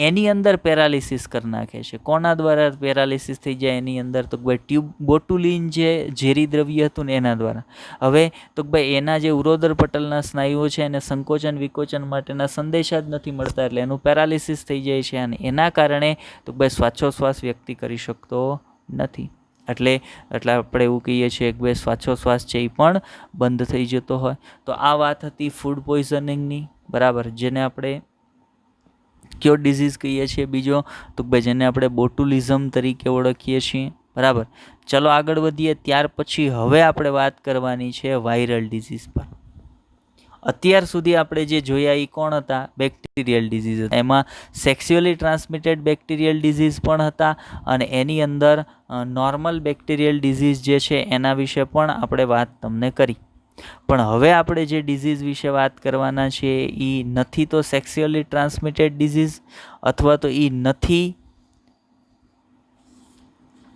એની અંદર પેરાલિસિસ કરી નાખે છે. કોના દ્વારા પેરાલિસિસ થઈ જાય એની અંદર? તો ભાઈ બોટુલિન જે ઝેરી દ્રવ્ય હતું ને એના દ્વારા. હવે તો ભાઈ એના જે ઉરોદર પટલના સ્નાયુઓ છે એને સંકોચન વિકોચન માટેના સંદેશા જ નથી મળતા, એટલે એનું પેરાલિસિસ થઈ જાય છે. અને એના કારણે તો ભાઈ શ્વાસોશ્વાસ વ્યક્તિ કરી શકતો નથી. એટલે આપણે એવું કહીએ છીએ કે ભાઈ શ્વાસોશ્વાસ છે એ પણ બંધ થઈ જતો હોય. તો આ વાત હતી ફૂડ પોઈઝનિંગની, બરાબર, જેને આપણે ક્યોર ડિઝીઝ કહીએ છીએ. બીજો તો ભાઈ જેને આપણે બોટુલિઝમ તરીકે ઓળખીએ છીએ, બરાબર. ચલો આગળ વધીએ. ત્યાર પછી હવે આપણે વાત કરવાની છે વાયરલ ડિઝીઝ પર. અત્યાર સુધી આપણે જે જોયા એ કોણ હતા? Bacterial disease. એમાં સેક્સ્યુઅલી ટ્રાન્સમિટેડ બેક્ટેરિયલ ડિઝીઝ પણ હતા, અને એની અંદર નોર્મલ બેક્ટેરિયલ ડિઝીઝ જે છે એના વિશે પણ આપણે વાત તમને કરી. પણ હવે આપણે જે ડિઝીઝ વિશે વાત કરવાના છે એ નથી તો સેક્સ્યુઅલી ટ્રાન્સમિટેડ ડિઝીઝ, અથવા તો એ નથી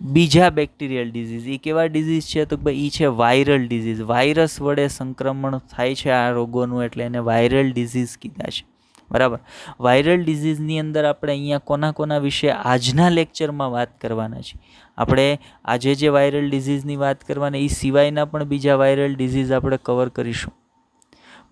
બીજા બેક્ટેરિયલ ડિઝીઝ. એ કેવા ડિઝીઝ છે? તો ભાઈ એ છે વાયરલ ડિઝીઝ. વાયરસ વડે સંક્રમણ થાય છે આ રોગોનું, એટલે એને વાયરલ ડિઝીઝ કીધા છે. બરાબર. વાયરલ ડિઝીઝની અંદર આપણે અહીંયા કોના વિશે આજના લેક્ચરમાં વાત કરવાના છીએ. આપણે આજે જે વાયરલ ડિઝીઝની વાત કરવાના એ સિવાયના પણ બીજા વાયરલ ડિઝીઝ આપણે કવર કરીશું.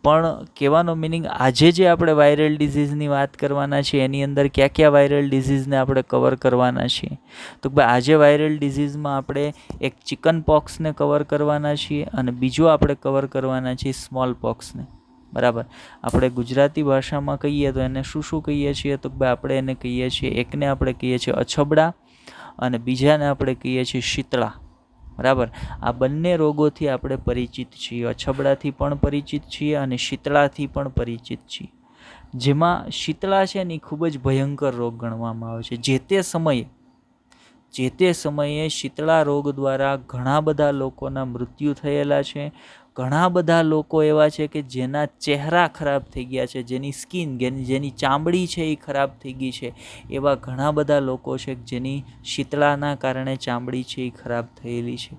પણ કહેવાનો મિનિંગ આજે જે આપણે વાયરલ ડિઝીઝની વાત કરવાના છીએ એની અંદર કયા વાયરલ ડિઝીઝને આપણે કવર કરવાના છીએ? તો ભાઈ આજે વાયરલ ડિઝીઝમાં આપણે એક ચિકન પોક્સને કવર કરવાના છીએ અને બીજો આપણે કવર કરવાના છીએ સ્મોલ પોક્સને. બરાબર. આપણે ગુજરાતી ભાષામાં કહીએ તો એને શું કહીએ છીએ? તો ભાઈ આપણે એને કહીએ છીએ, એકને આપણે કહીએ છીએ અછબડા અને બીજાને આપણે કહીએ છીએ શીતળા. બરાબર. આ બંને રોગોથી આપણે પરિચિત છીએ. અછબડાથી પણ પરિચિત છીએ અને શીતળાથી પણ પરિચિત છીએ. જેમાં શીતળા છે ને એ ખૂબ જ ભયંકર રોગ ગણવામાં આવે છે. જે તે સમયે શીતળા રોગ દ્વારા ઘણા બધા લોકોના મૃત્યુ થયેલા છે. ઘણા બધા લોકો એવા છે કે જેના ચહેરા ખરાબ થઈ ગયા છે, જેની સ્કિન, જેની ચામડી છે એ ખરાબ થઈ ગઈ છે. એવા ઘણા બધા લોકો છે જેની શીતળાના કારણે ચામડી છે એ ખરાબ થયેલી છે.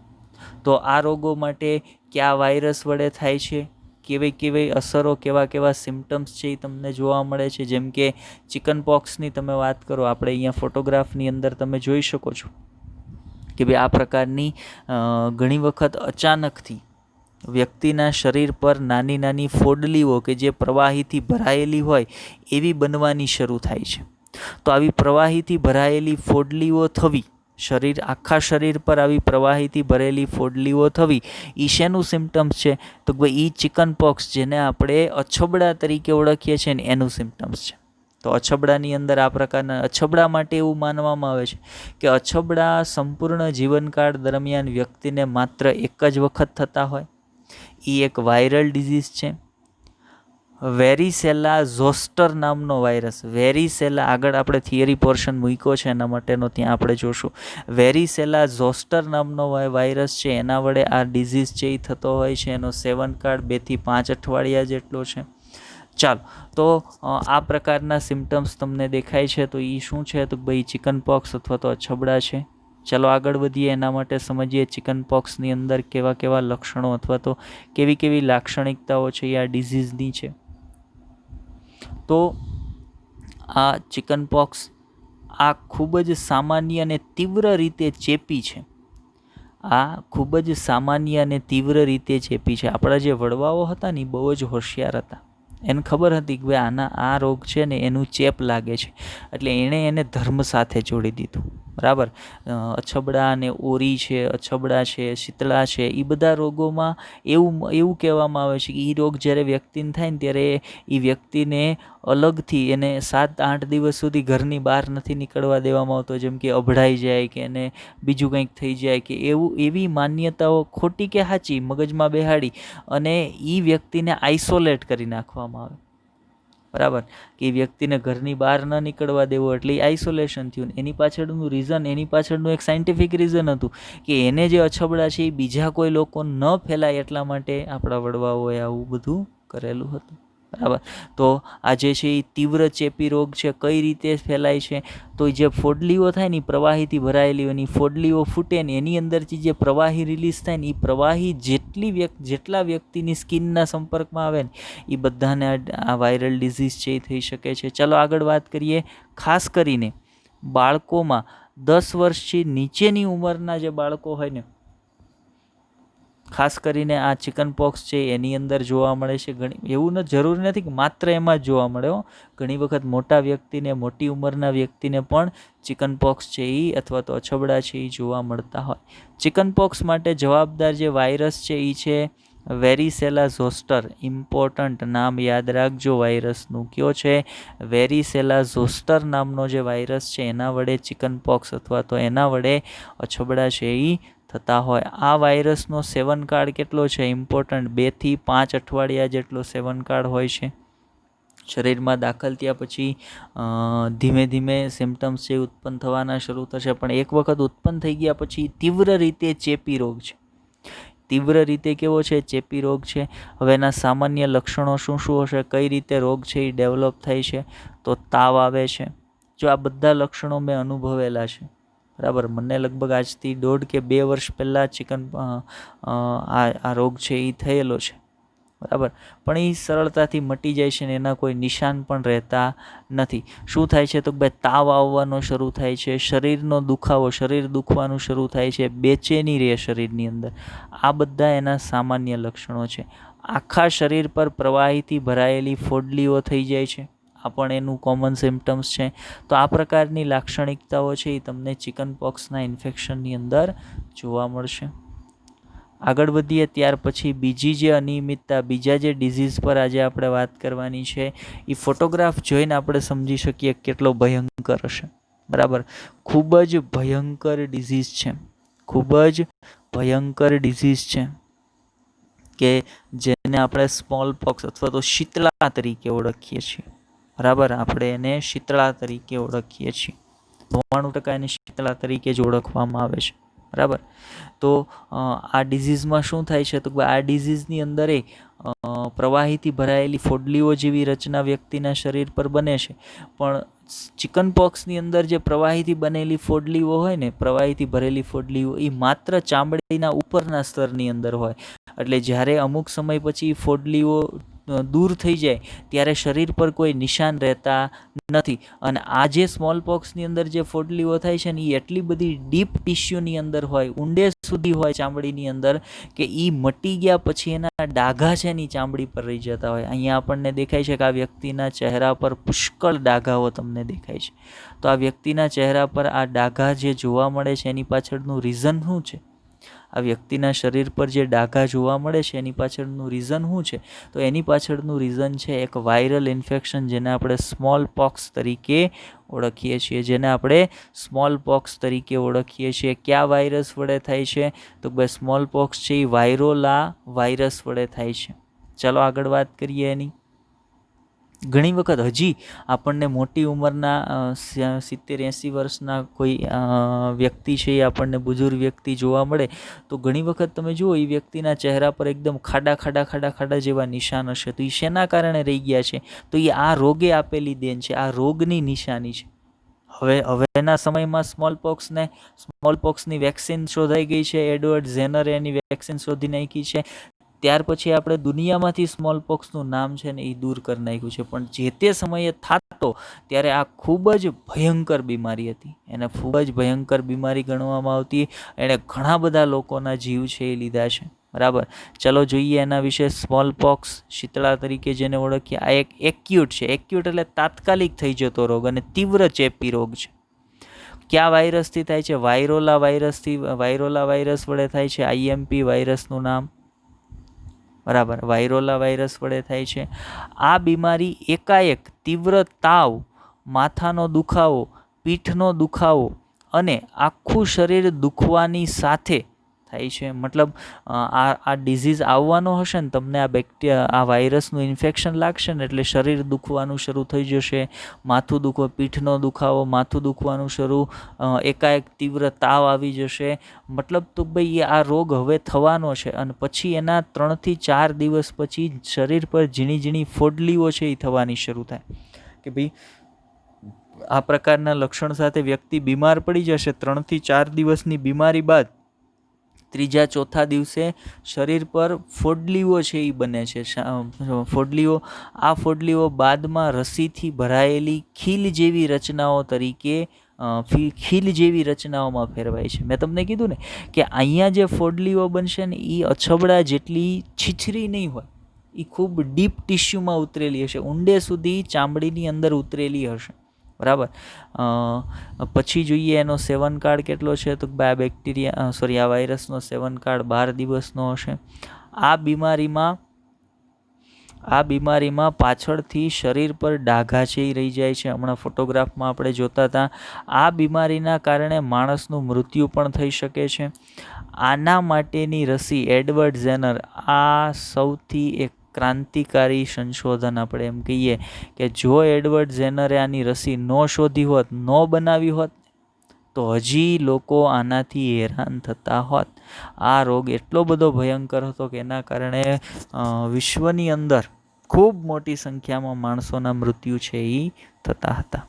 તો આ રોગો માટે કયા વાયરસ વડે થાય છે, કેવી અસરો, કેવા સિમ્ટમ્સ છે એ તમને જોવા મળે છે. જેમ કે ચિકન પોક્સની તમે વાત કરો, આપણે અહીંયા ફોટોગ્રાફની અંદર તમે જોઈ શકો છો કે ભાઈ આ પ્રકારની ઘણી વખત અચાનકથી વ્યક્તિના શરીર પર નાની ફોડલીઓ કે જે પ્રવાહીથી ભરાયેલી હોય એવી બનવાની શરૂ થાય છે. તો આવી પ્રવાહીથી ભરાયેલી ફોડલીઓ થવી, આખા શરીર પર આવી પ્રવાહીથી ભરેલી ફોડલીઓ થવી, એ શેનું સિમ્ટમ્સ છે? તો ભાઈ એ ચિકન પોક્સ, જેને આપણે અછબડા તરીકે ઓળખીએ છીએ ને, એનું સિમ્ટમ્સ છે. તો અછબડાની અંદર આ પ્રકારના અછબડા માટે એવું માનવામાં આવે છે કે અછબડા સંપૂર્ણ જીવનકાળ દરમિયાન વ્યક્તિને માત્ર એક જ વખત થતા હોય. એ એક વાયરલ ડિઝીઝ છે. વેરીસેલા ઝોસ્ટર નામનો વાયરસ. વેરીસેલા, આગળ આપણે થિયરી પોર્શન મૂક્યો છે એના માટેનો, ત્યાં આપણે જોશું. વેરીસેલા ઝોસ્ટર નામનો વાયરસ છે, એના વડે આ ડિઝીઝ છે એ થતો હોય છે. એનો સેવનકાળ 2 થી 5 અઠવાડિયા જેટલો છે. ચાલો, તો આ પ્રકારના સિમ્ટમ્સ તમને દેખાય છે તો એ શું છે? તો ભાઈ ચિકન પોક્સ અથવા તો અછબડા છે. ચાલો આગળ વધીએ. એના માટે સમજીએ ચિકન પોક્સની અંદર કેવા લક્ષણો અથવા તો કેવી લાક્ષણિકતાઓ છે એ આ ડિઝીઝની છે. તો આ ચિકન પોક્સ આ ખૂબ જ સામાન્ય અને તીવ્ર રીતે ચેપી છે. આપણા જે વડવાઓ હતા ને એ બહુ જ હોશિયાર હતા. એને ખબર હતી કે ભાઈ આ રોગ છે ને એનું ચેપ લાગે છે, એટલે એણે એને ધર્મ સાથે જોડી દીધું. બરાબર. અછબડા અને ઓરી છે, અછબડા છે, શીતળા છે, એ બધા રોગોમાં એવું કહેવામાં આવે છે કે એ રોગ જ્યારે વ્યક્તિને થાય ને ત્યારે એ વ્યક્તિને અલગથી એને 7-8 દિવસ સુધી ઘરની બહાર નથી નીકળવા દેવામાં આવતો. જેમ કે અભડાઈ જાય કે એને બીજું કંઈક થઈ જાય કે એવી માન્યતાઓ ખોટી કે સાચી મગજમાં બેહાડી અને એ વ્યક્તિને આઇસોલેટ કરી નાખવામાં આવે. બરાબર. કે એ વ્યક્તિને ઘરની બહાર ન નીકળવા દેવો એટલે આઇસોલેશન થયું. એની પાછળનું એક સાયન્ટિફિક રીઝન હતું કે એને જે અછબડા છે એ બીજા કોઈ લોકો ન ફેલાય એટલા માટે આપણા વડવાઓએ આવું બધું કરેલું હતું. બરાબર. તો આ જે છે એ તીવ્ર ચેપી રોગ છે. કઈ રીતે ફેલાય છે? તો જે ફોડલીઓ થાય ને, પ્રવાહીથી ભરાયેલી હોય, એની ફોડલીઓ ફૂટે ને એની અંદરથી જે પ્રવાહી રિલીઝ થાય ને, એ પ્રવાહી જેટલા વ્યક્તિની સ્કિનના સંપર્કમાં આવે ને એ બધાને આ વાયરલ ડિઝીઝ છે એ થઈ શકે છે. ચાલો આગળ વાત કરીએ. ખાસ કરીને બાળકોમાં 10 વર્ષથી નીચેની ઉંમરના જે બાળકો હોય ને, ખાસ કરીને આ ચિકન પોક્સ છે એની અંદર જોવા મળે છે. એવું જરૂરી નથી કે માત્ર એમાં જ જોવા મળે. ઘણી વખત મોટી ઉંમરના વ્યક્તિને પણ ચિકન પોક્સ છે એ અથવા તો અછબડા છે એ જોવા મળતા હોય. ચિકન પોક્સ માટે જવાબદાર જે વાયરસ છે એ છે વેરીસેલા ઝોસ્ટર. ઇમ્પોર્ટન્ટ નામ યાદ રાખજો વાયરસનું. કયો છે? વેરીસેલા ઝોસ્ટર નામનો જે વાયરસ છે એના વડે ચિકન પોક્સ અથવા તો એના વડે અછબડા છે એ થતા હોય. આ વાયરસનો સેવનકાળ કેટલો છે? ઇમ્પોર્ટન્ટ 2 થી 5 અઠવાડિયા જેટલો સેવનકાળ હોય છે. શરીરમાં દાખલ થયા પછી ધીમે ધીમે સિમ્ટમ્સ છે ઉત્પન્ન થવાના શરૂ થશે, પણ એક વખત ઉત્પન્ન થઈ ગયા પછી તીવ્ર રીતે ચેપી રોગ છે. તીવ્ર રીતે કેવો છે? ચેપી રોગ છે. હવે એના સામાન્ય લક્ષણો શું હશે? કઈ રીતે રોગ છે એ ડેવલપ થાય છે? તો તાવ આવે છે. જો આ બધા લક્ષણો મેં અનુભવેલા છે. બરાબર. મને લગભગ આજથી 1.5 કે 2 વર્ષ પહેલાં આ રોગ છે એ થયેલો છે, બરાબર. પણ એ સરળતાથી મટી જાય છે ને એના કોઈ નિશાન પણ રહેતા નથી. શું થાય છે તો ભાઈ તાવ આવવાનો શરૂ થાય છે, શરીરનો દુખાવો, શરીર દુખવાનું શરૂ થાય છે, બેચેની રહે શરીરની અંદર. આ બધા એના સામાન્ય લક્ષણો છે. આખા શરીર પર પ્રવાહીથી ભરાયેલી ફોડલીઓ થઈ જાય છે, આ પણ એનું કોમન સિમ્પટમ્સ છે. તો આ પ્રકારની લાક્ષણિકતાઓ છે એ તમને ચિકન પોક્સના ઇન્ફેક્શનની અંદર જોવા મળશે. આગળ વધીએ ત્યાર પછી બીજી જે અનિયમિતતા, બીજા જે ડિઝીઝ પર આજે આપણે વાત કરવાની છે, એ ફોટોગ્રાફ જોઈને આપણે સમજી શકીએ કેટલો ભયંકર હશે, બરાબર. ખૂબ જ ભયંકર ડિઝીઝ છે, ખૂબ જ ભયંકર ડિઝીઝ છે કે જેને આપણે સ્મોલ પોક્સ અથવા તો શીતળા તરીકે ઓળખીએ છીએ, બરાબર. આપણે એને શીતળા તરીકે ઓળખીએ છીએ. 99% એને શીતળા તરીકે જ ઓળખવામાં આવે છે, બરાબર. તો આ ડિઝીઝમાં શું થાય છે તો આ ડિઝીઝની અંદર પ્રવાહીથી ભરાયેલી ફોડલીઓ જેવી રચના વ્યક્તિના શરીર પર બને છે. પણ ચિકન પોક્સની અંદર જે પ્રવાહીથી બનેલી ફોડલીઓ હોય ને, પ્રવાહીથી ભરેલી ફોડલીઓ, એ માત્ર ચામડીના ઉપરના સ્તરની અંદર હોય. એટલે જ્યારે અમુક સમય પછી ફોડલીઓ દૂર થઈ જાય ત્યારે શરીર પર કોઈ નિશાન રહેતા નથી. અને આ જે સ્મોલ પોક્સની અંદર જે ફોડલીઓ થાય છે ને એ એટલી બધી ડીપ ટિશ્યુની અંદર હોય, ઊંડે સુધી હોય ચામડીની અંદર, કે એ મટી ગયા પછી એના ડાઘા છે એની ચામડી પર રહી જતા હોય. અહીંયા આપણને દેખાય છે કે આ વ્યક્તિના ચહેરા પર પુષ્કળ ડાઘાઓ તમને દેખાય છે. તો આ વ્યક્તિના ચહેરા પર આ ડાઘા જે જોવા મળે છે એની પાછળનું રીઝન શું છે? આ વ્યક્તિના શરીર પર જે ડાઘા જોવા મળે છે એની પાછળનું રીઝન શું છે? તો એની પાછળનું રીઝન છે એક વાયરલ ઇન્ફેક્શન, જેને આપણે સ્મોલ પોક્સ તરીકે ઓળખીએ છીએ. ક્યાં વાયરસ વડે થાય છે તો ભાઈ સ્મોલ પોક્સ છે એ વાયરોલા વાયરસ વડે થાય છે. ચાલો આગળ વાત કરીએ એની. ઘણી વખત હજી આપણને મોટી ઉંમરના 70-80 વર્ષના કોઈ વ્યક્તિ છે, એ આપણને બુઝુર્ગ વ્યક્તિ જોવા મળે તો ઘણી વખત તમે જુઓ એ વ્યક્તિના ચહેરા પર એકદમ ખાડા જેવા નિશાન હશે. તો એ શેના કારણે રહી ગયા છે? તો એ આ રોગે આપેલી દેન છે, આ રોગની નિશાની છે. હવેના સમયમાં સ્મોલ પોક્સની વેક્સિન શોધાઈ ગઈ છે. એડવર્ડ જેનરે એની વેક્સિન શોધી નાખી છે. ત્યાર પછી આપણે દુનિયામાંથી સ્મોલ પોક્સનું નામ છે ને એ દૂર કરી નાખ્યું છે. પણ જે તે સમયે થતો ત્યારે આ ખૂબ જ ભયંકર બીમારી હતી, એને ખૂબ જ ભયંકર બીમારી ગણવામાં આવતી. એણે ઘણા બધા લોકોના જીવ છે એ લીધા છે, બરાબર. ચલો જોઈએ એના વિશે. સ્મોલ પોક્સ શીતળા તરીકે જેને ઓળખીએ, આ એક એક્યુટ છે. એક્યુટ એટલે તાત્કાલિક થઈ જતો રોગ અને તીવ્ર ચેપી રોગ છે. કયા વાયરસથી થાય છે? વાયરોલા વાયરસ વડે થાય છે. IMP વાયરસનું નામ, બરાબર, વાયરોલા વાયરસ વડે થાય છે. આ બીમારી એકાએક તીવ્ર તાવ, માથાનો દુખાવો, પીઠનો દુખાવો અને આખું શરીર દુખવાની સાથે થાય છે. મતલબ આ ડિઝીઝ આવવાનો હશે ને, તમને આ વાયરસનું ઇન્ફેક્શન લાગશે ને એટલે શરીર દુખવાનું શરૂ થઈ જશે, માથું દુખવા, પીઠનો દુખાવો, માથું દુખવાનું શરૂ, એકાએક તીવ્ર તાવ આવી જશે. મતલબ તો ભાઈ આ રોગ હવે થવાનો છે. અને પછી એના 3 થી 4 દિવસ પછી શરીર પર ઝીણી ફોડલીઓ છે એ થવાની શરૂ થાય. કે ભાઈ આ પ્રકારના લક્ષણ સાથે વ્યક્તિ બીમાર પડી જશે. 3 થી 4 દિવસની બીમારી બાદ 3-4થા દિવસે શરીર પર ફોડલીઓ છે એ બને છે. ફોડલીઓ બાદમાં રસીથી ભરાયેલી ખીલ જેવી રચનાઓમાં ફેરવાય છે. મેં તમને કીધું ને કે અહીંયા જે ફોડલીઓ બનશે ને એ અછબડા જેટલી છીછરી નહીં હોય, એ ખૂબ ડીપ ટિશ્યુમાં ઉતરેલી હશે, ઊંડે સુધી ચામડીની અંદર ઉતરેલી હશે, બરાબર. પછી જોઈએ એનો સેવનકાળ કેટલો છે તો આ વાયરસનો સેવનકાળ 12 દિવસનો હશે. આ બીમારીમાં પાછળથી શરીર પર ડાઘા છે એ રહી જાય છે. હમણાં ફોટોગ્રાફમાં આપણે જોતા હતા. આ બીમારીના કારણે માણસનું મૃત્યુ પણ થઈ શકે છે. આના માટેની રસી એડવર્ડ જેનર, આ સૌથી એક ક્રાંતિકારી સંશોધન આપણે એમ કહીએ કે જો એડવર્ડ જેનરે આની રસી ન શોધી હોત, ન બનાવી હોત, તો હજી લોકો આનાથી હેરાન થતા હોત. આ રોગ એટલો બધો ભયંકર હતો કે એના કારણે વિશ્વની અંદર ખૂબ મોટી સંખ્યામાં માણસોના મૃત્યુ છે એ થતા હતા.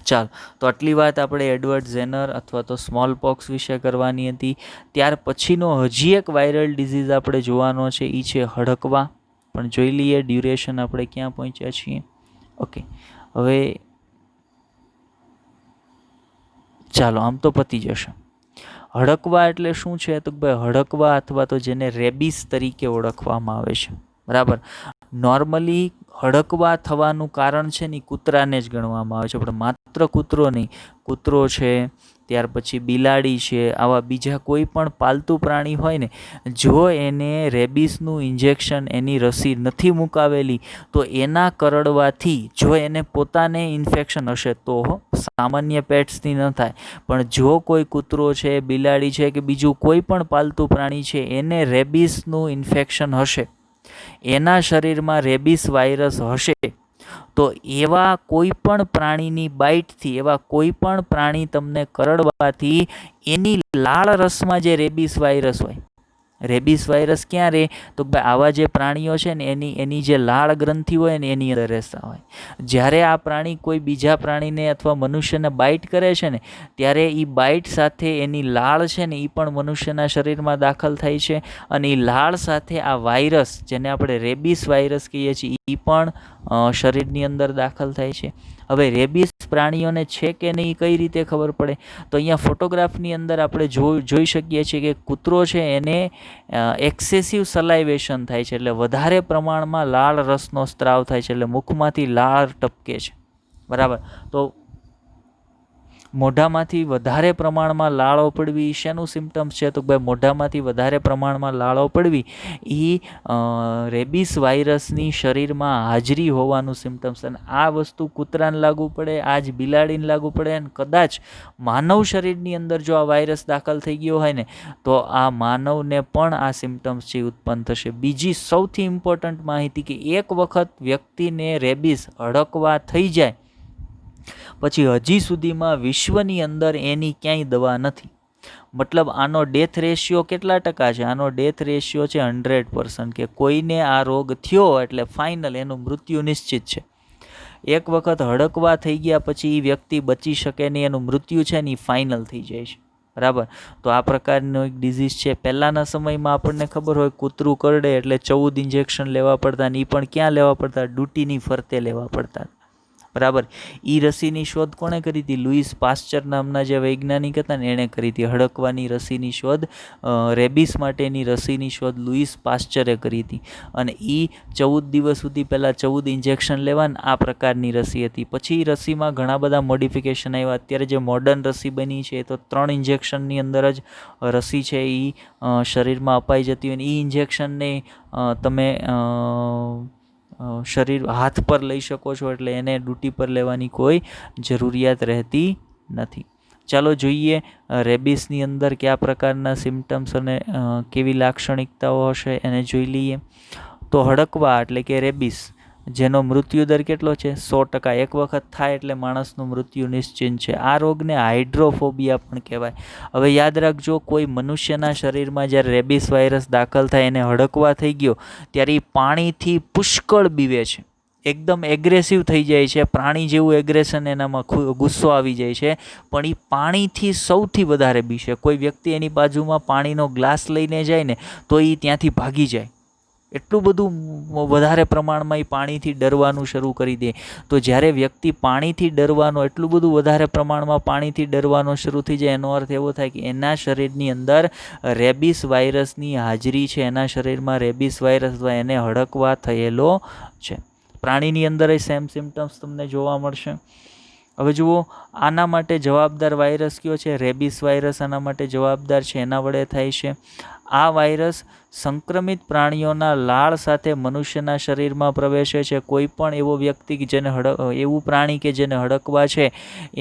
ચાલો, તો આટલી વાત આપણે એડવર્ડ ઝેનર અથવા તો સ્મોલ પોક્સ વિશે કરવાની હતી. ત્યાર પછીનો હજી એક વાયરલ ડિઝીઝ આપણે જોવાનો છે, એ છે હડકવા. પણ જોઈ લઈએ ડ્યુરેશન આપણે ક્યાં પહોંચ્યા છીએ. ઓકે, હવે ચાલો, આમ તો પતી જશે. હડકવા એટલે શું છે? તો ભાઈ હડકવા અથવા તો જેને રેબિસ તરીકે ઓળખવામાં આવે છે, બરાબર. નોર્મલી હડકવા થવાનું કારણ છે ને કૂતરાને જ ગણવામાં આવે છે, પણ માત્ર કૂતરો નહીં, કૂતરો છે, ત્યાર પછી બિલાડી છે, આવા બીજા કોઈ પણ પાલતુ પ્રાણી હોય ને, જો એને રેબિસનું ઇન્જેક્શન, એની રસી નથી મુકાવેલી, તો એના કરડવાથી જો એને પોતાને ઇન્ફેક્શન હશે તો સામાન્ય પેટ્સથી ન થાય, પણ જો કોઈ કૂતરો છે, બિલાડી છે કે બીજું કોઈ પણ પાલતુ પ્રાણી છે, એને રેબિસનું ઇન્ફેક્શન હશે, એના શરીરમાં રેબિસ વાયરસ હશે, તો એવા કોઈ પણ પ્રાણીની બાઇટથી, એવા કોઈ પણ પ્રાણી તમને કરડવાથી એની લાળ રસમાં જે રેબિસ વાયરસ હોય, રેબિસ વાયરસ ક્યાં રહે? તો ભાઈ આવા જે પ્રાણીઓ છે ને એની જે લાળ ગ્રંથિ હોય ને એની અંદર રહેતા હોય. જ્યારે આ પ્રાણી કોઈ બીજા પ્રાણીને અથવા મનુષ્યને બાઇટ કરે છે ને, ત્યારે એ બાઇટ સાથે એની લાળ છે ને એ પણ મનુષ્યના શરીરમાં દાખલ થાય છે, અને એ લાળ સાથે આ વાયરસ, જેને આપણે રેબિસ વાયરસ કહીએ છીએ, એ પણ શરીરની અંદર દાખલ થાય છે. હવે રેબિસ પ્રાણીઓને છે કે નહીં કઈ રીતે ખબર પડે? તો અહીંયા ફોટોગ્રાફની અંદર આપણે જોઈ શકીએ છીએ કે કૂતરો છે એને એક્સેસિવ સલાઇવેશન થાય છે, એટલે વધારે પ્રમાણમાં લાળ રસનો સ્ત્રાવ થાય છે, એટલે મુખમાંથી લાળ ટપકે છે, બરાબર. તો મોઢામાંથી વધારે પ્રમાણમાં લાળો પડવી શેનું સિમ્ટમ્સ છે? તો ભાઈ મોઢામાંથી વધારે પ્રમાણમાં લાળો પડવી એ રેબિસ વાયરસની શરીરમાં હાજરી હોવાનું સિમ્ટમ્સ. અને આ વસ્તુ કૂતરાને લાગુ પડે, આ જ બિલાડીને લાગુ પડે, અને કદાચ માનવ શરીરની અંદર જો આ વાયરસ દાખલ થઈ ગયો હોય ને, તો આ માનવને પણ આ સિમ્ટમ્સ છે ઉત્પન્ન થશે. બીજી સૌથી ઇમ્પોર્ટન્ટ માહિતી કે એક વખત વ્યક્તિને રેબિસ હડકવા થઈ જાય પછી હજી સુધીમાં વિશ્વની અંદર એની ક્યાંય દવા નથી. મતલબ આનો ડેથ રેશિયો કેટલા ટકા છે? આનો ડેથ રેશિયો છે 100%, કે કોઈને આ રોગ થયો એટલે ફાઇનલ એનું મૃત્યુ નિશ્ચિત છે. એક વખત હડકવા થઈ ગયા પછી એ વ્યક્તિ બચી શકે નહીં, એનું મૃત્યુ છે ને એ ફાઇનલ થઈ જાય છે, બરાબર. તો આ પ્રકારનો એક ડિઝીઝ છે. પહેલાંના સમયમાં આપણને ખબર હોય કૂતરું કરડે એટલે 14 ઇન્જેક્શન લેવા પડતા, ને એ પણ ક્યાં લેવા પડતા? ડ્યુટીની ફરતે લેવા પડતા, બરાબર. એ રસીની શોધ કોણે કરી હતી? લુઈસ પાસ્ચર નામના જે વૈજ્ઞાનિક હતા ને એણે કરી હતી. હડકવાની રસીની શોધ, રેબિસ માટેની રસીની શોધ લુઈસ પાસ્ચરે કરી હતી, અને એ 14 દિવસ સુધી પહેલાં 14 ઇન્જેક્શન લેવાના આ પ્રકારની રસી હતી. પછી રસીમાં ઘણા બધા મોડિફિકેશન આવ્યા. અત્યારે જે મોડર્ન રસી બની છે એ તો 3 ઇન્જેક્શનની અંદર જ રસી છે એ શરીરમાં અપાઈ જતી હોય, અને એ ઇન્જેક્શનને તમે શરીર હાથ પર લઈ શકો છો, એટલે એને ડ્યુટી પર લેવાની કોઈ જરૂરિયાત રહેતી નથી. ચાલો જોઈએ રેબિસની અંદર કયા પ્રકારના સિમ્ટમ્સ અને કેવી લાક્ષણિકતાઓ હશે એને જોઈ લઈએ. તો હડકવા એટલે કે રેબિસ, જેનો મૃત્યુદર કેટલો છે? 100%. એક વખત થાય એટલે માણસનું મૃત્યુ નિશ્ચિત છે. આ રોગને હાઇડ્રોફોબિયા પણ કહેવાય. હવે યાદ રાખજો, કોઈ મનુષ્યના શરીરમાં જ્યારે રેબિસ વાયરસ દાખલ થાય, એને હડકવા થઈ ગયો, ત્યારે એ પાણીથી પુષ્કળ બીવે છે, એકદમ એગ્રેસિવ થઈ જાય છે, પ્રાણી જેવું એગ્રેશન એનામાં ગુસ્સો આવી જાય છે, પણ એ પાણીથી સૌથી વધારે બીશે. કોઈ વ્યક્તિ એની બાજુમાં પાણીનો ગ્લાસ લઈને જાય ને તો એ ત્યાંથી ભાગી જાય, એટલું બધું વધારે પ્રમાણમાં એ પાણીથી ડરવાનું શરૂ કરી દે. તો જ્યારે વ્યક્તિ પાણીથી ડરવાનો, એટલું બધું વધારે પ્રમાણમાં પાણીથી ડરવાનો શરૂ થઈ જાય, એનો અર્થ એવો થાય કે એના શરીરની અંદર રેબિસ વાયરસની હાજરી છે, એના શરીરમાં રેબિસ વાયરસ અથવા એને હડકવા થયેલો છે. પ્રાણીની અંદર સેમ સિમ્ટમ્સ તમને જોવા મળશે. હવે જુઓ, આના માટે જવાબદાર વાયરસ કયો છે? રેબિસ વાયરસ આના માટે જવાબદાર છે, એના વડે થાય છે. આ વાયરસ સંક્રમિત પ્રાણીઓના લાળ સાથે મનુષ્યના શરીરમાં પ્રવેશે છે. કોઈ પણ એવો વ્યક્તિ કે જેને એવું પ્રાણી કે જેને હડકવા છે,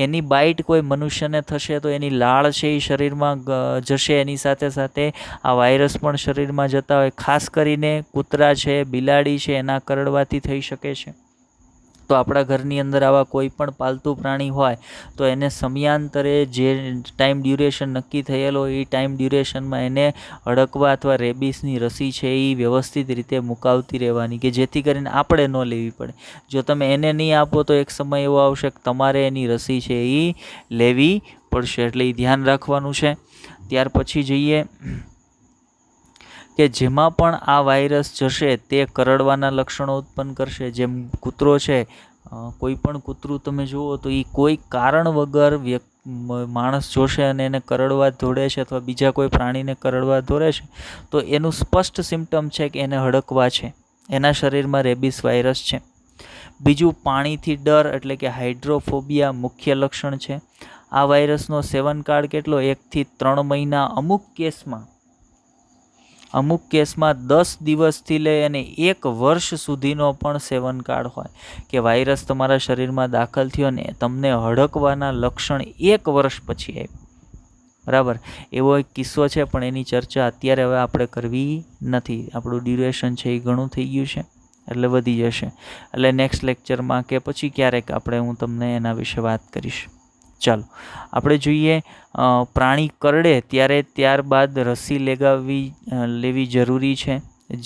એની બાઇટ કોઈ મનુષ્યને થશે તો એની લાળ છે એ શરીરમાં જશે, એની સાથે સાથે આ વાયરસ પણ શરીરમાં જતા હોય. ખાસ કરીને કૂતરા છે, બિલાડી છે, એના કરડવાથી થઈ શકે છે. તો આપણા ઘરની અંદર આવા કોઈ પણ પાલતુ પ્રાણી હોય તો એને સમયાંતરે જે ટાઈમ ડ્યુરેશન નક્કી થયેલો એ ટાઈમ ડ્યુરેશનમાં એને અડકવા અથવા રેબિસની રસી છે એ વ્યવસ્થિત રીતે મુકાવતી રહેવાની, કે જેથી કરીને આપણે ન લેવી પડે. જો તમે એને નહીં આપો તો એક સમય એવો આવશે કે તમારે એની રસી છે એ લેવી પડશે, એટલે એ ધ્યાન રાખવાનું છે. ત્યાર પછી જોઈએ કે જેમાં પણ આ વાયરસ જશે તે કરડવાના લક્ષણો ઉત્પન્ન કરશે. જેમ કૂતરો છે, કોઈ પણ કૂતરું તમે જુઓ તો એ કોઈ કારણ વગર માણસ જોશે અને એને કરડવા દોડે છે અથવા બીજા કોઈ પ્રાણીને કરડવા દોડે છે તો એનું સ્પષ્ટ સિમ્ટમ છે કે એને હડકવા છે, એના શરીરમાં રેબિસ વાયરસ છે. બીજું, પાણીથી ડર એટલે કે હાઇડ્રોફોબિયા મુખ્ય લક્ષણ છે. આ વાયરસનો સેવનકાળ કેટલો? 1 થી 3 મહિના, અમુક કેસમાં 10 દિવસથી લઈ અને 1 વર્ષ સુધીનો પણ સેવનકાળ હોય, કે વાયરસ તમારા શરીરમાં દાખલ થયો ને તમને હડકવાના લક્ષણ 1 વર્ષ પછી આવ્યું. બરાબર, એવો એક કિસ્સો છે, પણ એની ચર્ચા અત્યારે હવે આપણે કરવી નથી. આપણું ડ્યુરેશન છે એ ઘણું થઈ ગયું છે, એટલે વધી જશે. એટલે નેક્સ્ટ લેક્ચરમાં કે પછી ક્યારેક હું તમને એના વિશે વાત કરીશ. ચાલો આપણે જોઈએ, પ્રાણી કરડે ત્યારબાદ રસી લેવી જરૂરી છે.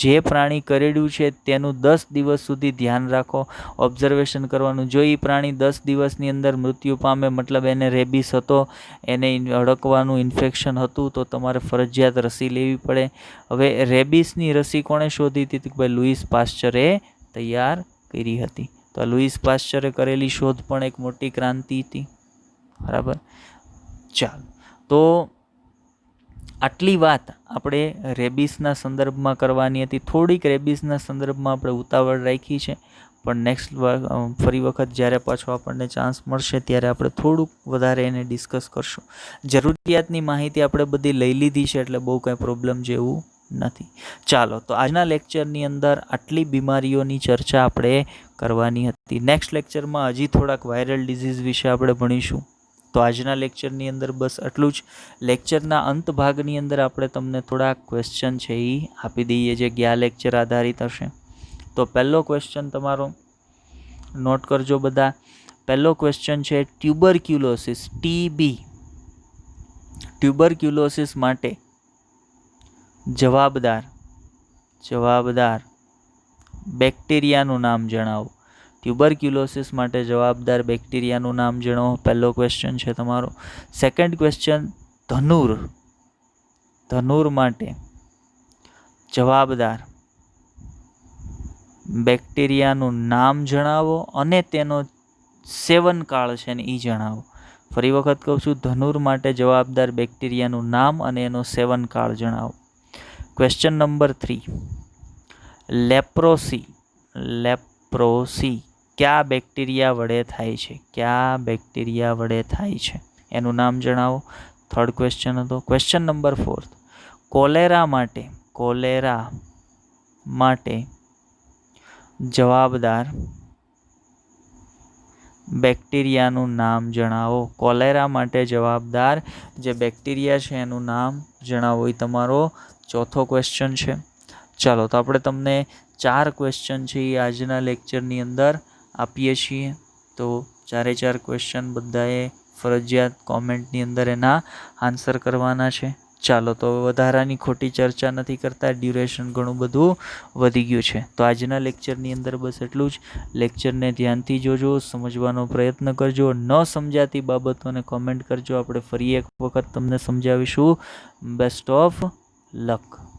જે પ્રાણી કરડ્યું છે તેનું 10 દિવસ સુધી ધ્યાન રાખો, ઓબ્ઝર્વેશન કરવાનું. જો એ પ્રાણી 10 દિવસની અંદર મૃત્યુ પામે, મતલબ એને રેબિસ હતો, એને અડકવાનું ઇન્ફેક્શન હતું, તો તમારે ફરજિયાત રસી લેવી પડે. હવે રેબિસની રસી કોણે શોધી હતી? કે ભાઈ લુઈસ પાસ્ચરે તૈયાર કરી હતી. તો લુઈસ પાસ્ચરે કરેલી શોધ પણ એક મોટી ક્રાંતિ હતી. બરાબર, ચાલો તો આટલી વાત આપણે રેબિસના સંદર્ભમાં કરવાની હતી. થોડીક રેબિસના સંદર્ભમાં આપણે ઉતાવળ રાખી છે, પણ નેક્સ્ટ ફરી વખત જ્યારે પાછો આપણને ચાન્સ મળશે ત્યારે આપણે થોડુંક વધારે એને ડિસ્કસ કરશું. જરૂરિયાતની માહિતી આપણે બધી લઈ લીધી છે, એટલે બહુ કંઈ પ્રોબ્લેમ જેવું નથી. ચાલો તો આજના લેક્ચરની અંદર આટલી બીમારીઓની ચર્ચા આપણે કરવાની હતી. નેક્સ્ટ લેક્ચરમાં હજી થોડાક વાયરલ ડિઝીઝ વિશે આપણે ભણીશું. તો આજના લેક્ચરની અંદર બસ આટલું જ. લેક્ચરના અંત ભાગની અંદર આપણે તમને થોડાક ક્વેશ્ચન છે એ આપી દઈએ, જે ગયા લેક્ચર આધારિત હશે. તો પહેલો ક્વેશ્ચન તમારો નોટ કરજો બધા. પહેલો ક્વેશ્ચન છે, ટ્યુબરક્યુલોસિસ TB ટ્યુબરક્યુલોસિસ માટે જવાબદાર બેક્ટેરિયાનું નામ જણાવો. ટ્યુબરક્યુલોસિસ માટે જવાબદાર બેક્ટેરિયાનું નામ જણાવો. પહેલો ક્વેશ્ચન છે તમારો. સેકન્ડ ક્વેશ્ચન, ધનુર માટે જવાબદાર બેક્ટેરિયાનું નામ જણાવો અને તેનો સેવનકાળ છે ને એ જણાવો. ફરી વખત કહું છું, ધનુર માટે જવાબદાર બેક્ટેરિયાનું નામ અને એનો સેવનકાળ જણાવો. ક્વેશ્ચન નંબર 3, લેપ્રોસી કયા બેક્ટેરિયા વડે થાય છે? એનું નામ જણાવો. થર્ડ ક્વેશ્ચન હતો. ક્વેશ્ચન નંબર 4, કોલેરા માટે જવાબદાર બેક્ટેરિયાનું નામ જણાવો. કોલેરા માટે જવાબદાર જે બેક્ટેરિયા છે એનું નામ જણાવો. એ તમારો ચોથો ક્વેશ્ચન છે. ચાલો તો આપણે તમને 4 ક્વેશ્ચન છે એ આજના લેક્ચરની અંદર આપીએ છીએ. તો 4 ક્વેશ્ચન બધાએ ફરજિયાત કોમેન્ટની અંદર એના આન્સર કરવાના છે. ચાલો તો વધારાની ખોટી ચર્ચા નથી કરતા, ડ્યુરેશન ઘણું બધું વધી ગયું છે. તો આજના લેક્ચરની અંદર બસ એટલું જ. લેક્ચરને ધ્યાનથી જોજો, સમજવાનો પ્રયત્ન કરજો. ન સમજાતી બાબતોને કોમેન્ટ કરજો, આપણે ફરી એક વખત તમને સમજાવીશું. Best of luck.